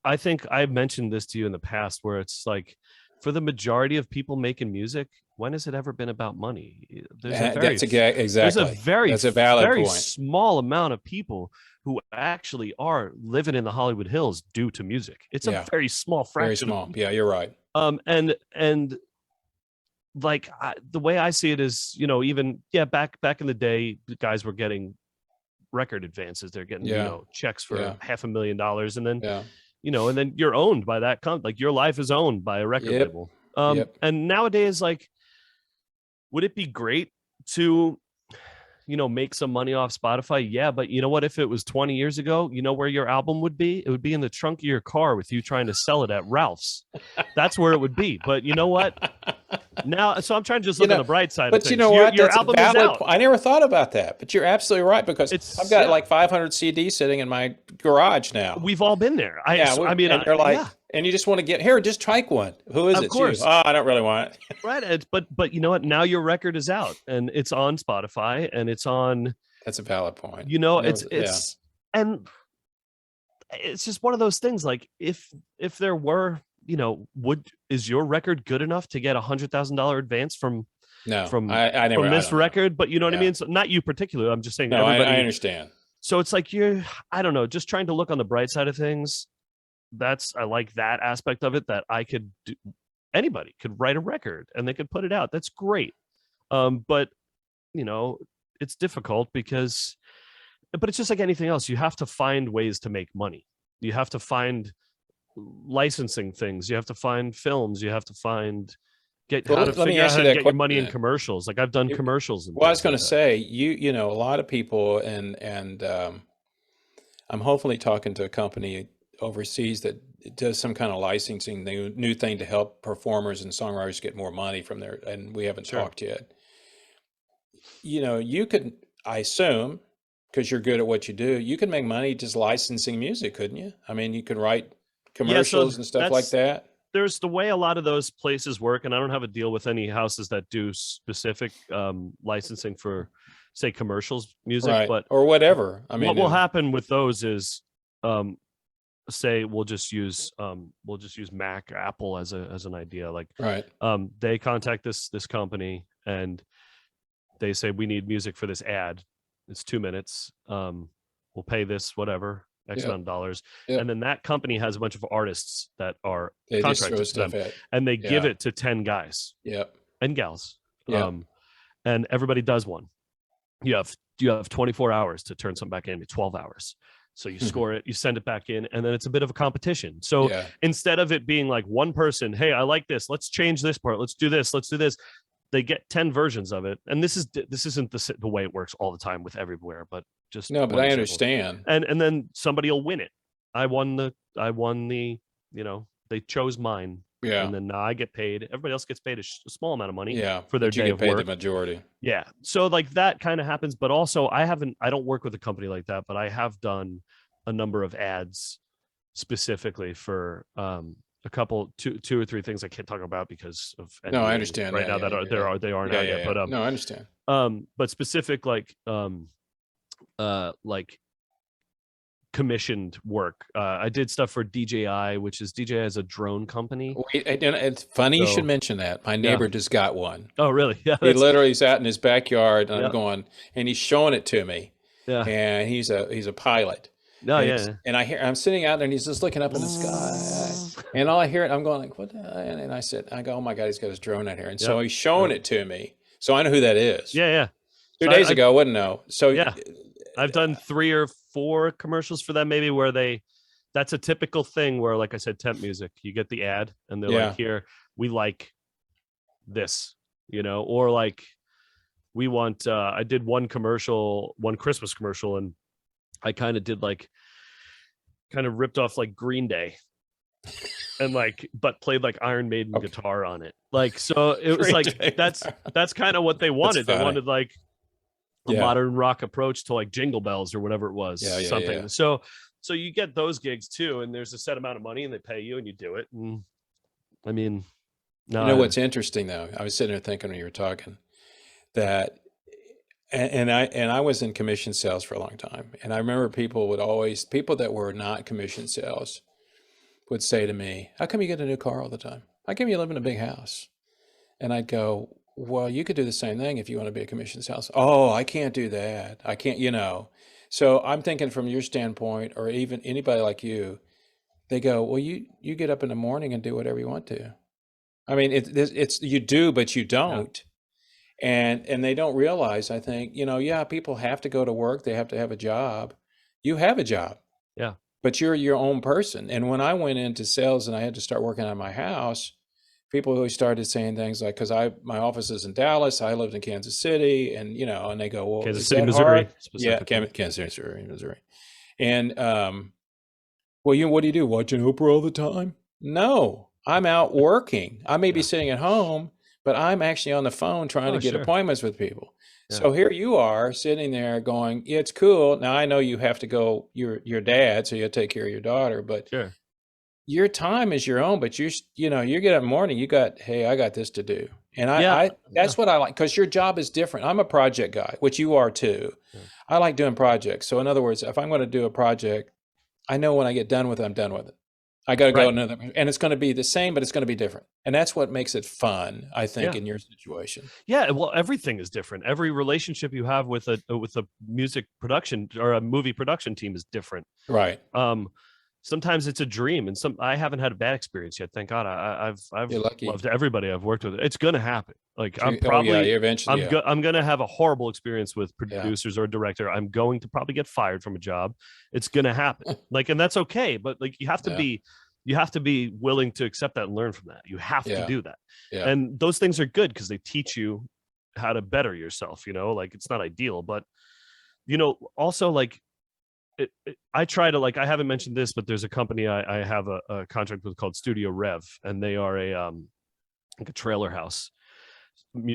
I think I've mentioned this to you in the past, where it's like, for the majority of people making music, when has it ever been about money? There's a very small amount of people who actually are living in the Hollywood Hills due to music. It's a very small fraction. Very small. Yeah, you're right. And the way I see it is, back in the day, guys were getting record advances. They're getting checks for $500,000, and then and then you're owned by that your life is owned by a record label. And nowadays, would it be great to make some money off Spotify? Yeah, but you know what? If it was 20 years ago, where your album would be? It would be in the trunk of your car with you trying to sell it at Ralph's. That's where it would be. But you know what? Now, so I'm trying to just look on the bright side. But of things. You know what? Your album is out. I never thought about that, but you're absolutely right, because I've got 500 CDs sitting in my garage now. We've all been there. And they're like, and you just want to get here, just strike one. Who is it? Of course. Oh, I don't really want it. Right. But you know what? Now your record is out, and it's on Spotify, and it's on. That's a valid point. And it's just one of those things. If there were, is your record good enough to get $100,000 advance from this record? But you know what I mean? So not you particularly. I'm just saying. No, I understand. So it's like I don't know, just trying to look on the bright side of things. I like that aspect of it, that anybody could write a record and they could put it out. That's great. But it's difficult but it's just like anything else. You have to find ways to make money. You have to find licensing things. You have to find films. You have to find how to let me figure out ask how you to that get your question money in then. commercials. Like I've done commercials and Well, I was things going like to that. say, a lot of people, and I'm hopefully talking to a company overseas that does some kind of licensing new thing to help performers and songwriters get more money from their, and we haven't Sure. talked yet. You could, I assume, because you're good at what you do, you can make money just licensing music, couldn't you? I mean, you could write Yeah, so commercials and stuff like that. there's the way a lot of those places work, and I don't have a deal with any houses that do specific licensing for, say, commercials music. Right. But Or whatever. I what mean, will happen with those is, say, we'll just use Mac or Apple as an idea. Like, right. they contact this company and they say, we need music for this ad. It's 2 minutes. We'll pay this whatever X Yep. amount of dollars, Yep. and then that company has a bunch of artists that are They just throw contracted to them, stuff at. and they give Yeah. it to 10 guys Yep. and gals, Yep. and everybody does one. You have 24 hours to turn something back in, 12 hours. So you score it, you send it back in, and then it's a bit of a competition. So Yeah. instead of it being like one person, hey, I like this, let's change this part, let's do this, they get 10 versions of it. And this isn't the way it works all the time with everywhere, but just No, but one I example. understand. And then somebody will win it. I won the they chose mine. Yeah. And then now I get paid. Everybody else gets paid a small amount of money, Yeah. for their But you day get of paid work. the majority. Yeah. So like that kind of happens, but also I don't work with a company like that, but I have done a number of ads specifically for a couple, two or three things I can't talk about because of No, I NDAs understand. right Yeah, now yeah, that they aren't out yet. But no, I understand. but specific like commissioned work. I did stuff for DJI, which is DJI is a drone company. Wait, and it's funny you So- should mention that. My neighbor just got one. Oh, really? Yeah. He literally is out in his backyard, and Yeah. I'm going, and he's showing it to me. Yeah. And he's a pilot. Oh, and yeah. And I'm sitting out there, and he's just looking up in the sky, and all I hear it, I'm going like, what? And I go, oh my God, he's got his drone out here, and so he's showing it to me, so I know who that is. Yeah, yeah. 2 days ago, I wouldn't know. So yeah, I've done 3 or 4 commercials for them, maybe where that's a typical thing where, like I said, temp music, you get the ad and they're like, here, we like this, or like we want, I did one Christmas commercial, and I kind of ripped off like Green Day and but played like Iron Maiden guitar on it. Like, so it was Green like, Day that's kind of what they wanted. They wanted like a modern rock approach to like Jingle Bells or whatever it was, something. Yeah. So you get those gigs too, and there's a set amount of money, and they pay you, and you do it. And I mean, no, what's interesting though? I was sitting there thinking when you were talking that, and I was in commission sales for a long time, and I remember people that were not commission sales would say to me, "How come you get a new car all the time? How come you live in a big house?" And I'd go, well, you could do the same thing if you want to be a commission sales. Oh, I can't do that. I can't, So I'm thinking from your standpoint, or even anybody like you, they go, well, you get up in the morning and do whatever you want to. I mean, it's you do, but you don't. Yeah. And they don't realize, I think, people have to go to work. They have to have a job. You have a job. Yeah. But you're your own person. And when I went into sales and I had to start working on my house, people always started saying things like, because my office is in Dallas, I lived in Kansas City, and and they go, well, Kansas City, Missouri. Yeah, Kansas City, Missouri. And well, what do? Watching Oprah all the time? No, I'm out working. I may be sitting at home, but I'm actually on the phone trying to get appointments with people. Yeah. So here you are sitting there going, yeah, it's cool. Now I know you have to go. Your dad, so you have to take care of your daughter, but. Sure. Your time is your own, but you get up in the morning, hey, I got this to do. And that's what I like, because your job is different. I'm a project guy, which you are too. Yeah. I like doing projects. So in other words, if I'm going to do a project, I know when I get done with it, I'm done with it. I got to go another, and it's going to be the same, but it's going to be different. And that's what makes it fun, I think, in your situation. Yeah. Well, everything is different. Every relationship you have with a music production or a movie production team is different. Right. Sometimes it's a dream, and I haven't had a bad experience yet. Thank God. I've loved everybody I've worked with. It's going to happen. Like I'm probably, I'm going to have a horrible experience with producers or a director. I'm going to probably get fired from a job. It's going to happen. And that's okay. But like, you have to be you have to be willing to accept that and learn from that. You have to Yeah. do that. Yeah. And those things are good because they teach you how to better yourself, like it's not ideal, but also like I try to, like, I haven't mentioned this, but there's a company I have a contract with called Studio Rev, and they are like a trailer house,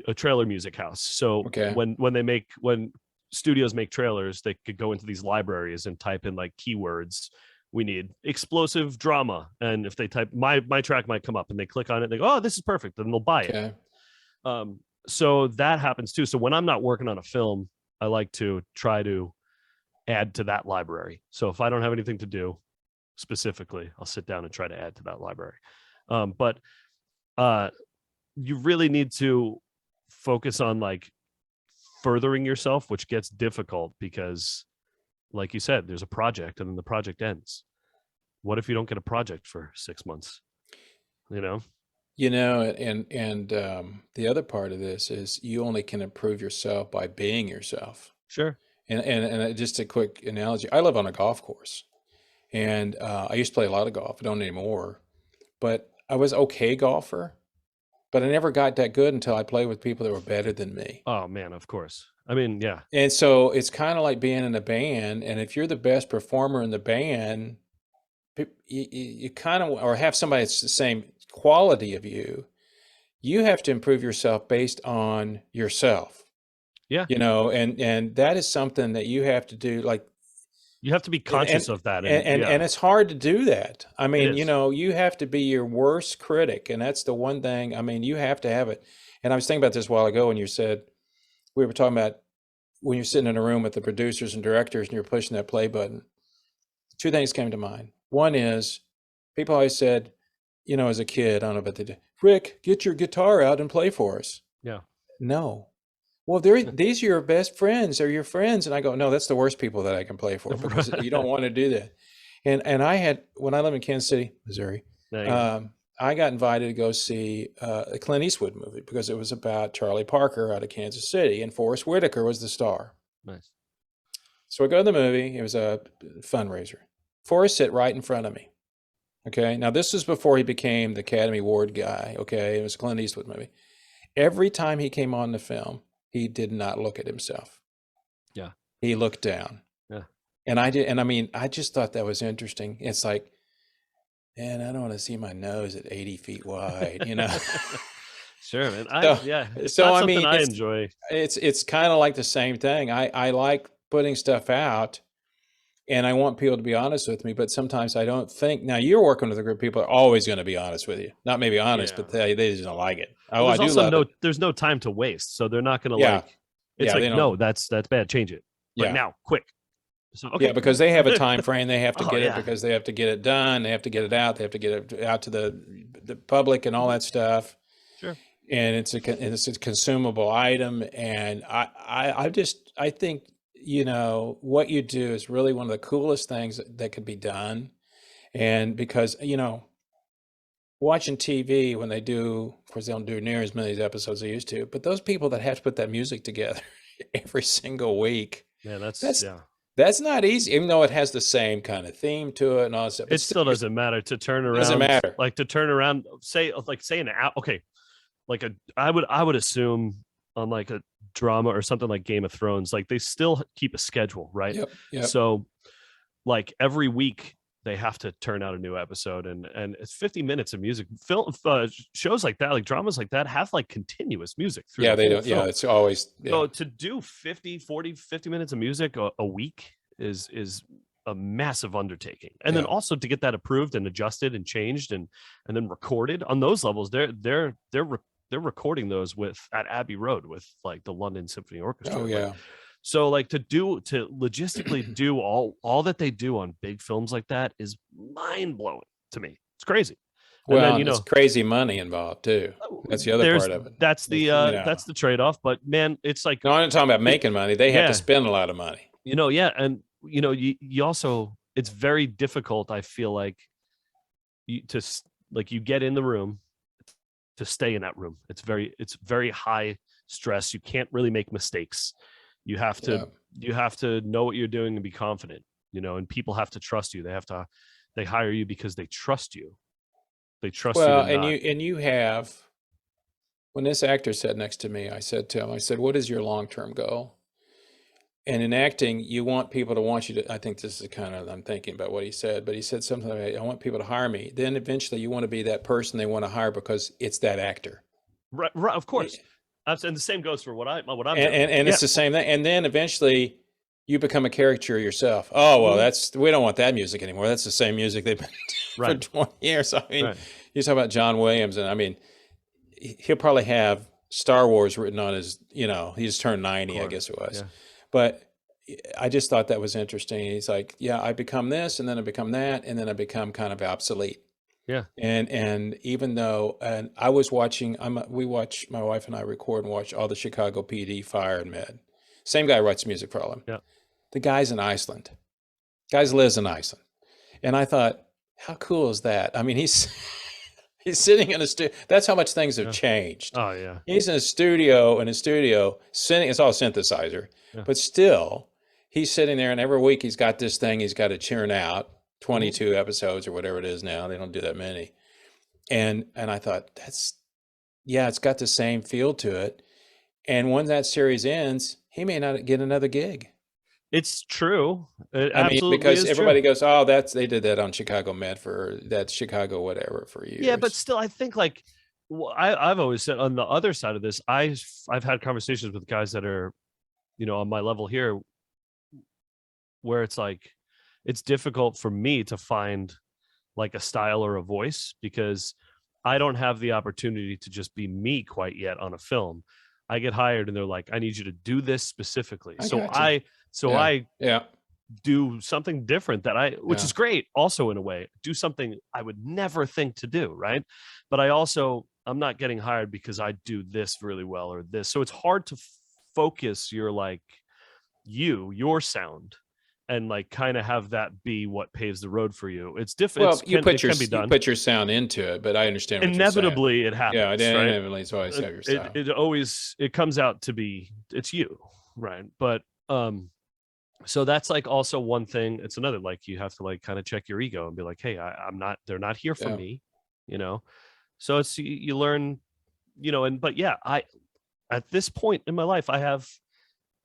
a trailer music house. So Okay. when studios make trailers, they could go into these libraries and type in like keywords. We need explosive drama, and if they type my track might come up, and they click on it, they go, oh, this is perfect, and they'll buy it. So that happens too. So when I'm not working on a film, I like to try to add to that library. So if I don't have anything to do specifically, I'll sit down and try to add to that library. But you really need to focus on like furthering yourself, which gets difficult because, like you said, there's a project and then the project ends. What if you don't get a project for 6 months? And the other part of this is you only can improve yourself by being yourself. Sure. And just a quick analogy, I live on a golf course, and I used to play a lot of golf. I don't anymore, but I was okay golfer, but I never got that good until I played with people that were better than me. Oh man, of course. I mean, yeah. And so it's kind of like being in a band, and if you're the best performer in the band, you kind of, or have somebody that's the same quality of you have to improve yourself based on yourself. Yeah. And that is something that you have to do. Like, you have to be conscious of that. And it's hard to do that. I mean, It is. You have to be your worst critic. And that's the one thing, I mean, you have to have it. And I was thinking about this a while ago when you said, we were talking about when you're sitting in a room with the producers and directors and you're pushing that play button. Two things came to mind. One is, people always said, as a kid, I don't know about the, Rick, get your guitar out and play for us. Yeah. No. Well, these are your best friends, or your friends. And I go, no, that's the worst people that I can play for, because you don't want to do that. And I had, when I lived in Kansas City, Missouri, I got invited to go see a Clint Eastwood movie because it was about Charlie Parker out of Kansas City, and Forrest Whitaker was the star. Nice. So I go to the movie. It was a fundraiser. Forrest sat right in front of me. Okay. Now this was before he became the Academy Award guy. Okay. It was a Clint Eastwood movie. Every time he came on the film, he did not look at himself. Yeah. He looked down. Yeah. And I did. And I mean, I just thought that was interesting. It's like, man, I don't want to see my nose at 80 feet wide, Sure, man. It's so not I something mean, I enjoy. It's kind of like the same thing. I like putting stuff out, and I want people to be honest with me, but sometimes I don't think. Now, you're working with a group of people that are always going to be honest with you. Not maybe honest, but they just don't like it. Well, I do love it. There's no time to waste, so they're not going to it's like, no, that's bad. Change it. But now, quick. So, okay. Yeah, because they have a time frame. They have to get it because they have to get it done. They have to get it out. They have to get it out to the public and all that stuff. Sure. And it's a consumable item. And I think, what you do is really one of the coolest things that could be done. And because, watching TV, when they do, of course, they don't do near as many episodes as they used to, but those people that have to put that music together every single week. Yeah, that's not easy, even though it has the same kind of theme to it and all that stuff. It still doesn't matter to turn around. Doesn't matter. Like to turn around, say an hour. Okay, I would assume on like a drama or something like Game of Thrones, like they still keep a schedule, right? Yep. So, like every week they have to turn out a new episode, and it's 50 minutes of music. Film shows like that, like dramas like that, have like continuous music through. Yeah, they don't. Yeah, it's always. Yeah. So to do 50 minutes of music a week is a massive undertaking, and then also to get that approved and adjusted and changed and then recorded on those levels. They're recording those at Abbey Road with like the London Symphony Orchestra. Oh yeah. So like to logistically do all that they do on big films like that is mind blowing to me. It's crazy. Well, and then, it's crazy money involved too. That's the other part of it. That's the trade-off. But man, it's like, no, I'm not talking about making money. They have to spend a lot of money. And you also, it's very difficult. I feel like you get in the room to stay in that room. It's very high stress. You can't really make mistakes. You have to know what you're doing and be confident, and people have to trust you. They have to They hire you because they trust you. They trust you Well, to not. and you have, when this actor sat next to me, I said to him, I said, what is your long-term goal? And in acting, you want people to want you to, I think this is kind of, I'm thinking about what he said, but he said something like, I want people to hire me. Then eventually you want to be that person they want to hire because it's that actor. Right, of course. And the same goes for what I'm doing. And it's the same thing. And then eventually you become a caricature yourself. Oh, well, we don't want that music anymore. That's the same music they've been for 20 years. I mean, you talk about John Williams, and I mean, he'll probably have Star Wars written on his, he just turned 90, I guess it was. Yeah. But I just thought that was interesting. He's like, yeah, I become this, and then I become that, and then I become kind of obsolete. Yeah. And even though, and I was watching, we watch, my wife and I record and watch all the Chicago PD Fire and Med. Same guy writes music for all of them. Yeah. The guy's in Iceland. Guys lives in Iceland. And I thought, how cool is that? I mean, he's sitting in a studio. That's how much things have changed. Oh, yeah. He's in a studio, sitting, it's all synthesizer, but still, he's sitting there, and every week he's got this thing he's got to churn out, 22 episodes or whatever it is now. They don't do that many. And I thought, it's got the same feel to it. And when that series ends, he may not get another gig. It's true. I mean, because everybody goes, oh, they did that on Chicago Med for that Chicago whatever for years. Yeah, but still, I think like I've always said on the other side of this, I've had conversations with guys that are, on my level here, where it's like, it's difficult for me to find like a style or a voice because I don't have the opportunity to just be me quite yet on a film. I get hired and they're like, I need you to do this specifically. I do something different which is great also in a way, do something I would never think to do. Right. But I'm not getting hired because I do this really well or this. So it's hard to focus your sound and like kind of have that be what paves the road for you. It's different. Well, you put your sound into it, but I understand what inevitably you're saying. It happens. Yeah, right? inevitably it's always have your style. It comes out to be, it's you, right? But so that's like also one thing. It's another, like you have to like kind of check your ego and be like, hey, they're not here for me, So it's you learn, I at this point in my life, I have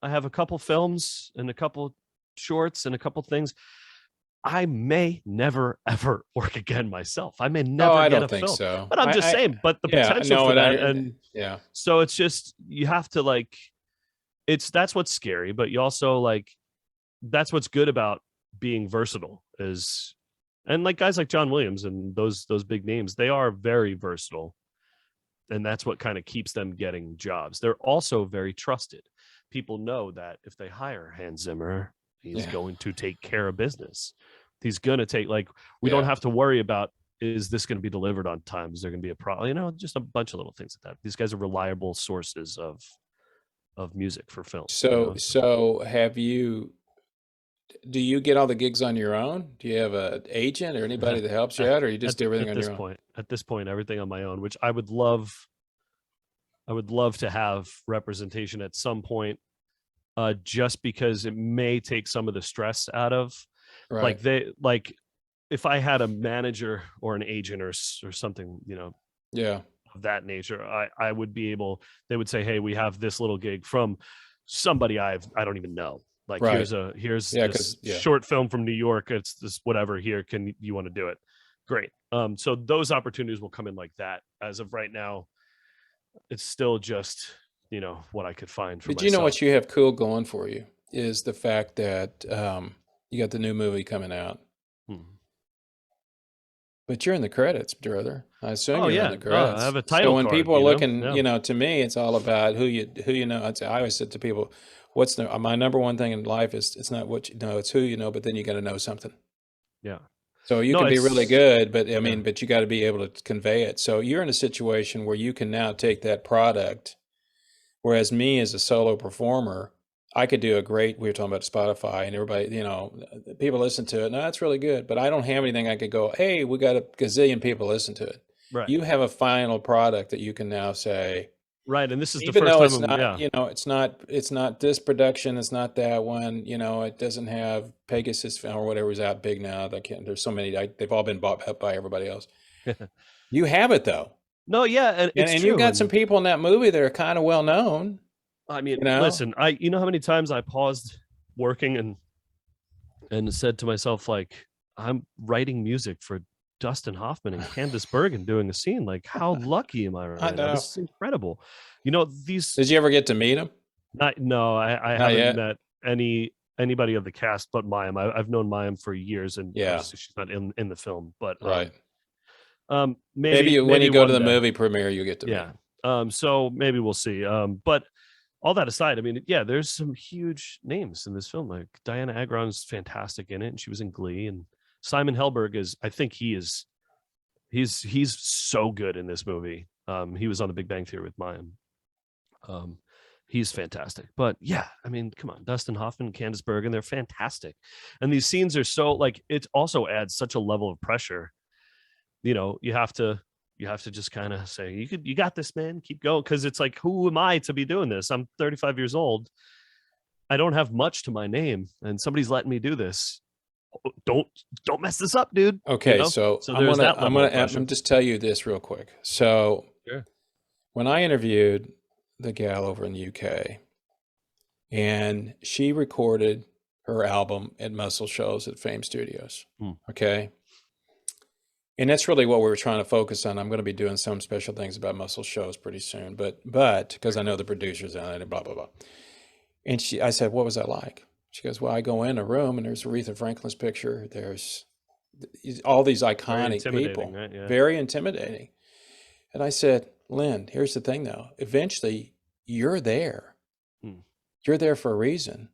a couple films and a couple shorts and a couple things. I may never ever work again myself. I may never get a film. So. But I'm just saying. But the potential for that, so it's just you have to like. That's what's scary, but you also like. That's what's good about being versatile and like guys like John Williams and those big names, they are very versatile, and that's what kind of keeps them getting jobs. They're also very trusted. People know that if they hire Hans Zimmer, he's going to take care of business. He's going to take, like, we don't have to worry about, is this going to be delivered on time? Is there going to be a problem? Just a bunch of little things like that. These guys are reliable sources of music for film. So do you get all the gigs on your own? Do you have an agent or anybody that helps you out, or you just do everything on your own? At this point, everything on my own, which I would love to have representation at some point, just because it may take some of the stress out of, like if I had a manager or an agent or something, of that nature, I would be able, they would say, hey, we have this little gig from somebody I don't even know. Like here's this short film from New York. It's this whatever here. You want to do it? Great. So those opportunities will come in like that. As of right now, it's still just, what I could find for myself. You know what you have cool going for you is the fact that you got the new movie coming out. But you're in the credits, brother. I assume you're in the credits. I have a title. So when people are looking, to me, it's all about who you know. I always said to people, my number one thing in life is it's not what you know, it's who you know, but then you got to know something. Yeah. So you can be really good, but but you got to be able to convey it. So you're in a situation where you can now take that product, whereas me as a solo performer, I could do we were talking about Spotify and everybody, people listen to it. No, that's really good, but I don't have anything I could go, hey, we got a gazillion people listen to it. Right. You have a final product that you can now say, Right, and this is the Even first though time it's not, yeah. it's not this production, it's not that one, it doesn't have Pegasus or whatever's out big now. There's so many, they've all been bought up by everybody else. You have it though. No, yeah, and it's And you've true. got some And people in that movie that are kind of well known, I mean, you know? listen, you know how many times I paused working and said to myself, like, I'm writing music for Dustin Hoffman and Candice Bergman doing a scene. Like, how lucky am I I right now? know. This is incredible. You know, these Did you ever get to meet him? no, I Not haven't yet. met anybody of the cast but Mayim. I've known Mayim for years, and Yeah, obviously she's not in the film, but right. maybe When you go to one the day. movie premiere, you get to meet Yeah. him. So maybe we'll see. But all that aside, I mean, yeah, there's some huge names in this film. Like Dianna Agron's fantastic in it, and she was in Glee. And Simon Helberg I think he's so good in this movie. He was on The Big Bang Theory with Mayim. He's fantastic. But yeah, I mean, come on, Dustin Hoffman, Candice Bergman, they're fantastic. And these scenes are so like, it also adds such a level of pressure. You have to just kind of say, you got this, man, keep going. Cause it's like, who am I to be doing this? I'm 35 years old. I don't have much to my name and somebody's letting me do this. Don't mess this up, dude. Okay, so There's that level of pressure. I'm just tell you this real quick. So Sure. when I interviewed the gal over in the UK, and she recorded her album at Muscle Shows at Fame Studios. Okay. And that's really what we were trying to focus on. I'm going to be doing some special things about Muscle Shows pretty soon, but because I know the producers on it and blah blah blah. And I said, "What was that like?" She goes, "Well, I go in a room and there's Aretha Franklin's picture. There's all these iconic people, right? Yeah. Very intimidating." And I said, "Lynn, here's the thing though. Eventually, you're there. You're there for a reason,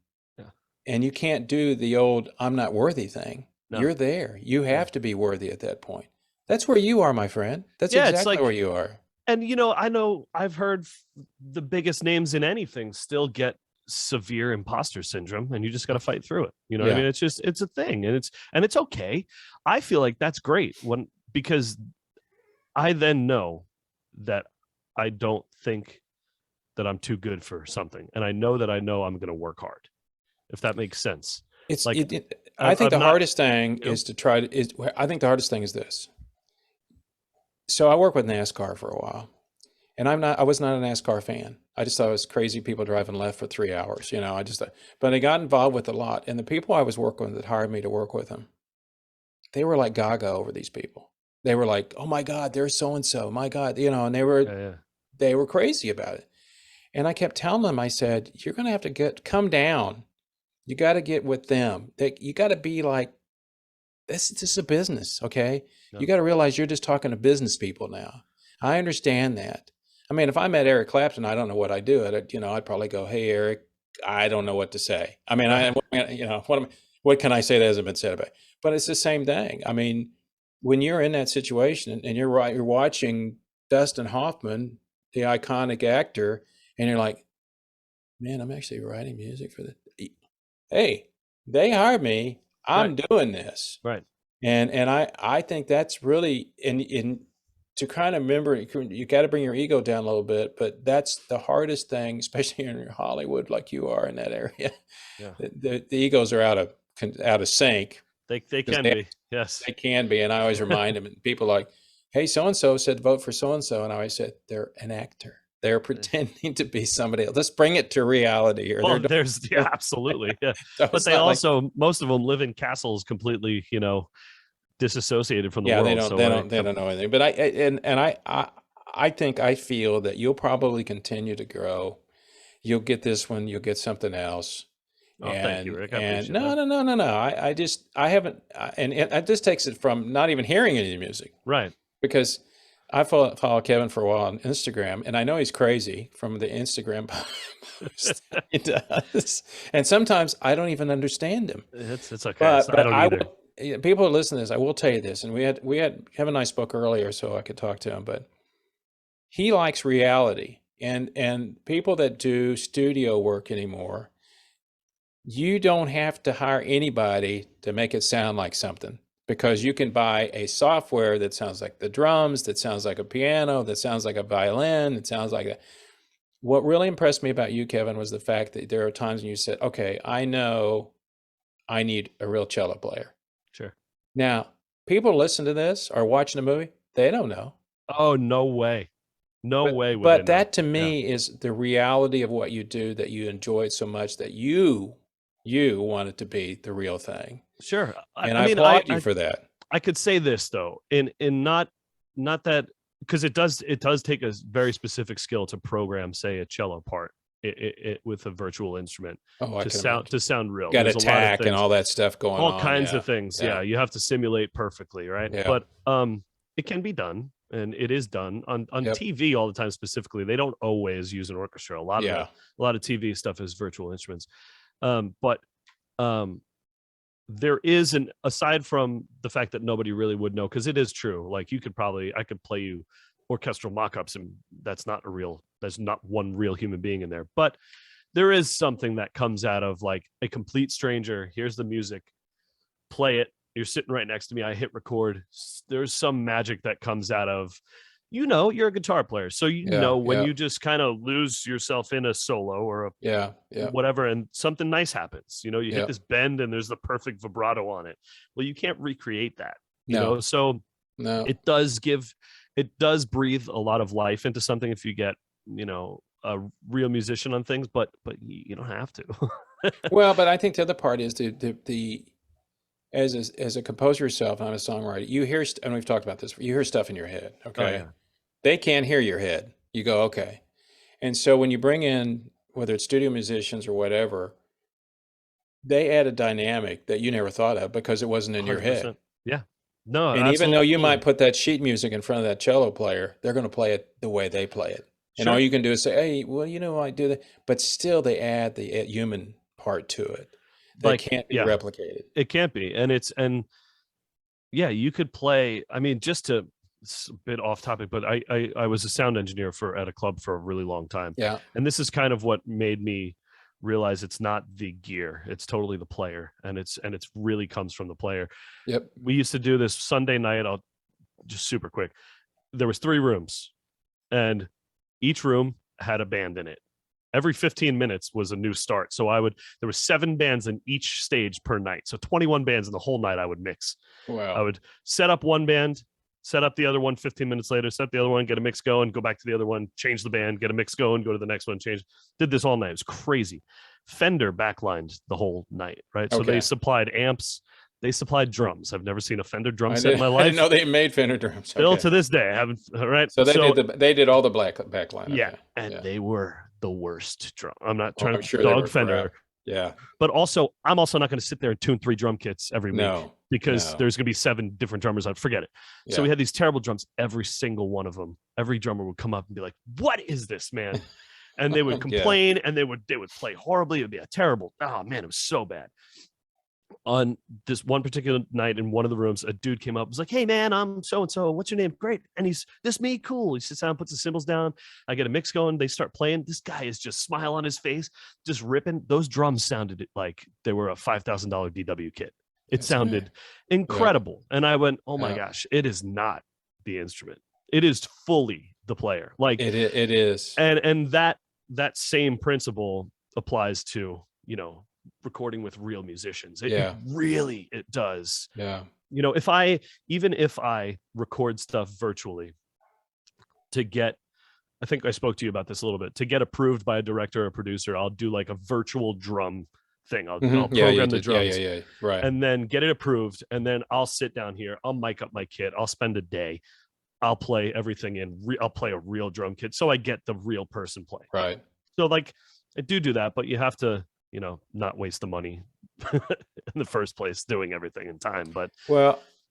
and you can't do the old 'I'm not worthy' thing. No. You're there. You have to be worthy at that point. That's where you are, my friend. That's exactly where you are." And I know I've heard the biggest names in anything still get severe imposter syndrome, and you just got to fight through it. You know what I mean? It's a thing, and it's okay. I feel like that's great because I then know that I don't think that I'm too good for something, and I know I'm going to work hard. If that makes sense. It's like I think the hardest thing is to try to. I think the hardest thing is this. So I worked with NASCAR for a while, and I was not a NASCAR fan. I just thought it was crazy people driving left for 3 hours. But I got involved with a lot, and the people I was working with that hired me to work with them, they were like gaga over these people. They were like, "Oh my God, there's so and so, my God," and they were crazy about it. And I kept telling them, I said, "You're going to have to come down. You got to get with them. You got to be like, this is a business, okay? No. You got to realize you're just talking to business people now. I understand that. I mean, if I met Eric Clapton, I don't know what I'd do. I'd probably go, 'Hey, Eric, I don't know what to say.' I mean, what can I say that hasn't been said about it?" But it's the same thing. I mean, when you're in that situation and you're watching Dustin Hoffman, the iconic actor, and you're like, "Man, I'm actually writing music for the." Hey, they hired me. I'm doing this. Right. And I think that's really in to kind of remember, you got to bring your ego down a little bit, but that's the hardest thing, especially in Hollywood, like you are in that area. Yeah. The egos are out of sync. They can be. Yes. They can be. And I always remind them, people like, "Hey, so-and-so said vote for so-and-so." And I always said, they're an actor. They're pretending to be somebody else. Let's bring it to reality. Absolutely. Yeah. But they also, most of them live in castles completely, disassociated from the world. They don't know anything. But I feel that you'll probably continue to grow. You'll get this one, you'll get something else. Thank you, Rick. No. I haven't, and it just takes it from not even hearing any music. Right. Because I follow Kevin for a while on Instagram, and I know he's crazy from the Instagram post he does. And sometimes I don't even understand him. It's okay. But I don't either. People who listen to this, I will tell you this, and we had Kevin and I spoke earlier, so I could talk to him, but he likes reality. And people that do studio work anymore, you don't have to hire anybody to make it sound like something. Because you can buy a software that sounds like the drums, that sounds like a piano, that sounds like a violin, that sounds like that. what really impressed me about you, Kevin, was the fact that there are times when you said, okay, I know I need a real cello player. Sure. Now, people listen to this or watching the movie, they don't know. Oh, no way. No way would But they know. that to me is the reality of what you do, that you enjoy it so much that you want it to be the real thing. Sure. And I I mean, applaud you for that. I could say this though, in not that, because it does take a very specific skill to program, say, a cello part with a virtual instrument Oh, I to can sound imagine. to sound real. Got There's a lot of attack and things, all that stuff going all on. kinds Yeah. of things. Yeah. Yeah, you have to simulate perfectly, right? Yeah. But it can be done, and it is done on Yep. TV all the time. Specifically, they don't always use an orchestra. A lot of TV stuff is virtual instruments. But there is aside from the fact that nobody really would know, because it is true. Like I could play you orchestral mock-ups, and there's not one real human being in there. But there is something that comes out of like a complete stranger. Here's the music, play it. You're sitting right next to me. I hit record. There's some magic that comes out of, you're a guitar player. So, when you just kind of lose yourself in a solo or whatever, and something nice happens, you hit this bend and there's the perfect vibrato on it. Well, you can't recreate that, so it does breathe a lot of life into something if you get, a real musician on things, but you don't have to. Well, but I think the other part is as a composer yourself, and I'm a songwriter, you hear, and we've talked about this, you hear stuff in your head, okay? Oh, yeah. They can't hear your head. You go, okay. And so when you bring in, whether it's studio musicians or whatever, they add a dynamic that you never thought of because it wasn't in 100%. Your head. Yeah. No, and even though you might put that sheet music in front of that cello player, they're going to play it the way they play it. And sure. All you can do is say, hey, well, I do that. But still, they add the human part to it. That can't be replicated. It can't be. And you could play, I mean, it's a bit off topic, but I was a sound engineer at a club for a really long time. Yeah. And this is kind of what made me realize it's not the gear, it's totally the player. And it's really comes from the player. Yep. We used to do this Sunday night. I'll just super quick. There was 3 rooms, and each room had a band in it. Every 15 minutes was a new start. So there were 7 bands in each stage per night. So 21 bands in the whole night I would mix. Wow. I would set up one band, set up the other one 15 minutes later, set up the other one, get a mix going, go back to the other one, change the band, get a mix going, go to the next one, change. Did this all night. It was crazy. Fender backlined the whole night, right? So they supplied amps. They supplied drums. I've never seen a Fender drum set in my life. I didn't know they made Fender drums. Still to this day, I haven't. Right. So they did all the backline. Yeah, okay. And they were the worst drum. I'm not trying to sure dog Fender. Crap. Yeah. But also, I'm also not going to sit there and tune 3 drum kits every week because there's going to be 7 different drummers. I'd forget it. Yeah. So we had these terrible drums. Every single one of them. Every drummer would come up and be like, "What is this, man?" And they would complain, and they would play horribly. It would be a terrible. Oh man, it was so bad. On this one particular night in one of the rooms, a dude came up, was like, "Hey man, I'm so-and-so. What's your name?" "Great." "And he's this me?" "Cool." He sits down, puts the cymbals down. I get a mix going. They start playing. This guy is just smile on his face, just ripping. Those drums sounded like they were a $5,000 DW kit. It sounded incredible. And I went, oh my gosh, it is not the instrument. It is fully the player. Like it is. And that same principle applies to, recording with real musicians. It really does. Yeah. If I record stuff virtually I think I spoke to you about this a little bit, to get approved by a director or producer, I'll do like a virtual drum thing. I'll program the drums. Yeah. Right. And then get it approved. And then I'll sit down here. I'll mic up my kit. I'll spend a day. I'll play everything I'll play a real drum kit. So I get the real person playing. Right. So like I do that, but you have to, not waste the money in the first place doing everything in time. But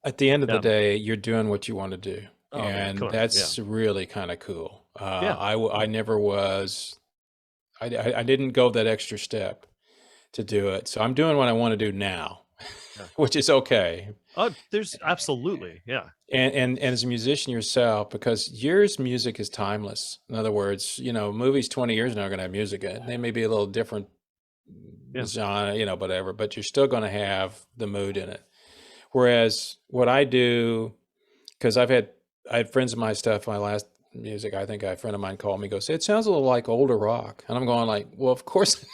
at the end of the day, you're doing what you want to do. Oh, and that's really kind of cool. I never was, I didn't go that extra step to do it. So I'm doing what I want to do now, which is okay. There's absolutely. Yeah. And as a musician yourself, because your music is timeless. In other words, movies 20 years now are going to have music in it. They may be a little different genre, whatever, but you're still going to have the mood in it. Whereas what I do, because I had friends of my stuff, my last music. I think a friend of mine called me, goes, it sounds a little like older rock. And I'm going like, well, of course.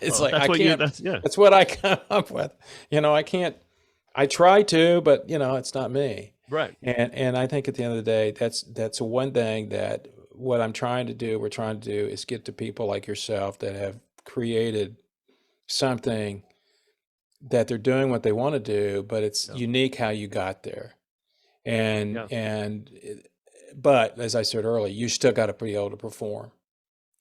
It's Well, like, I can't, yeah. that's what I come up with. I can't, I try to, but it's not me. Right. And I think at the end of the day, that's one thing that what we're trying to do is get to people like yourself that have created something that they're doing what they want to do, but it's unique how you got there. But as I said earlier, you still got to be able to perform.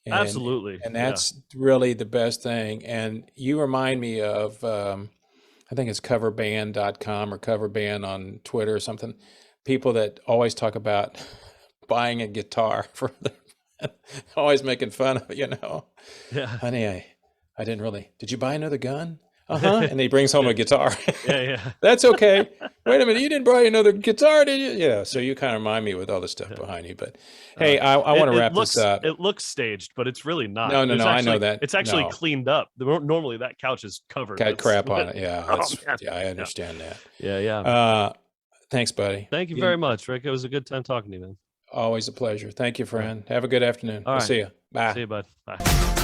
Absolutely. And that's really the best thing. And you remind me of, I think it's coverband.com or coverband on Twitter or something. People that always talk about buying a guitar for always making fun of it, Yeah. Honey, I didn't really, did you buy another gun? And he brings home a guitar. Yeah. That's okay. Wait a minute, you didn't buy another guitar, did you? Yeah. So you kind of remind me with all the stuff behind you. But hey, I want to wrap this up. It looks staged, but it's really not. No, I know that. It's actually cleaned up. Normally that couch is covered. Got crap on it. Yeah. Oh, I understand that. Yeah. Thanks, buddy. Thank you very much, Rick. It was a good time talking to you, man. Always a pleasure. Thank you, friend. Have a good afternoon. All We'll right. see you. Bye. See you, bud. Bye.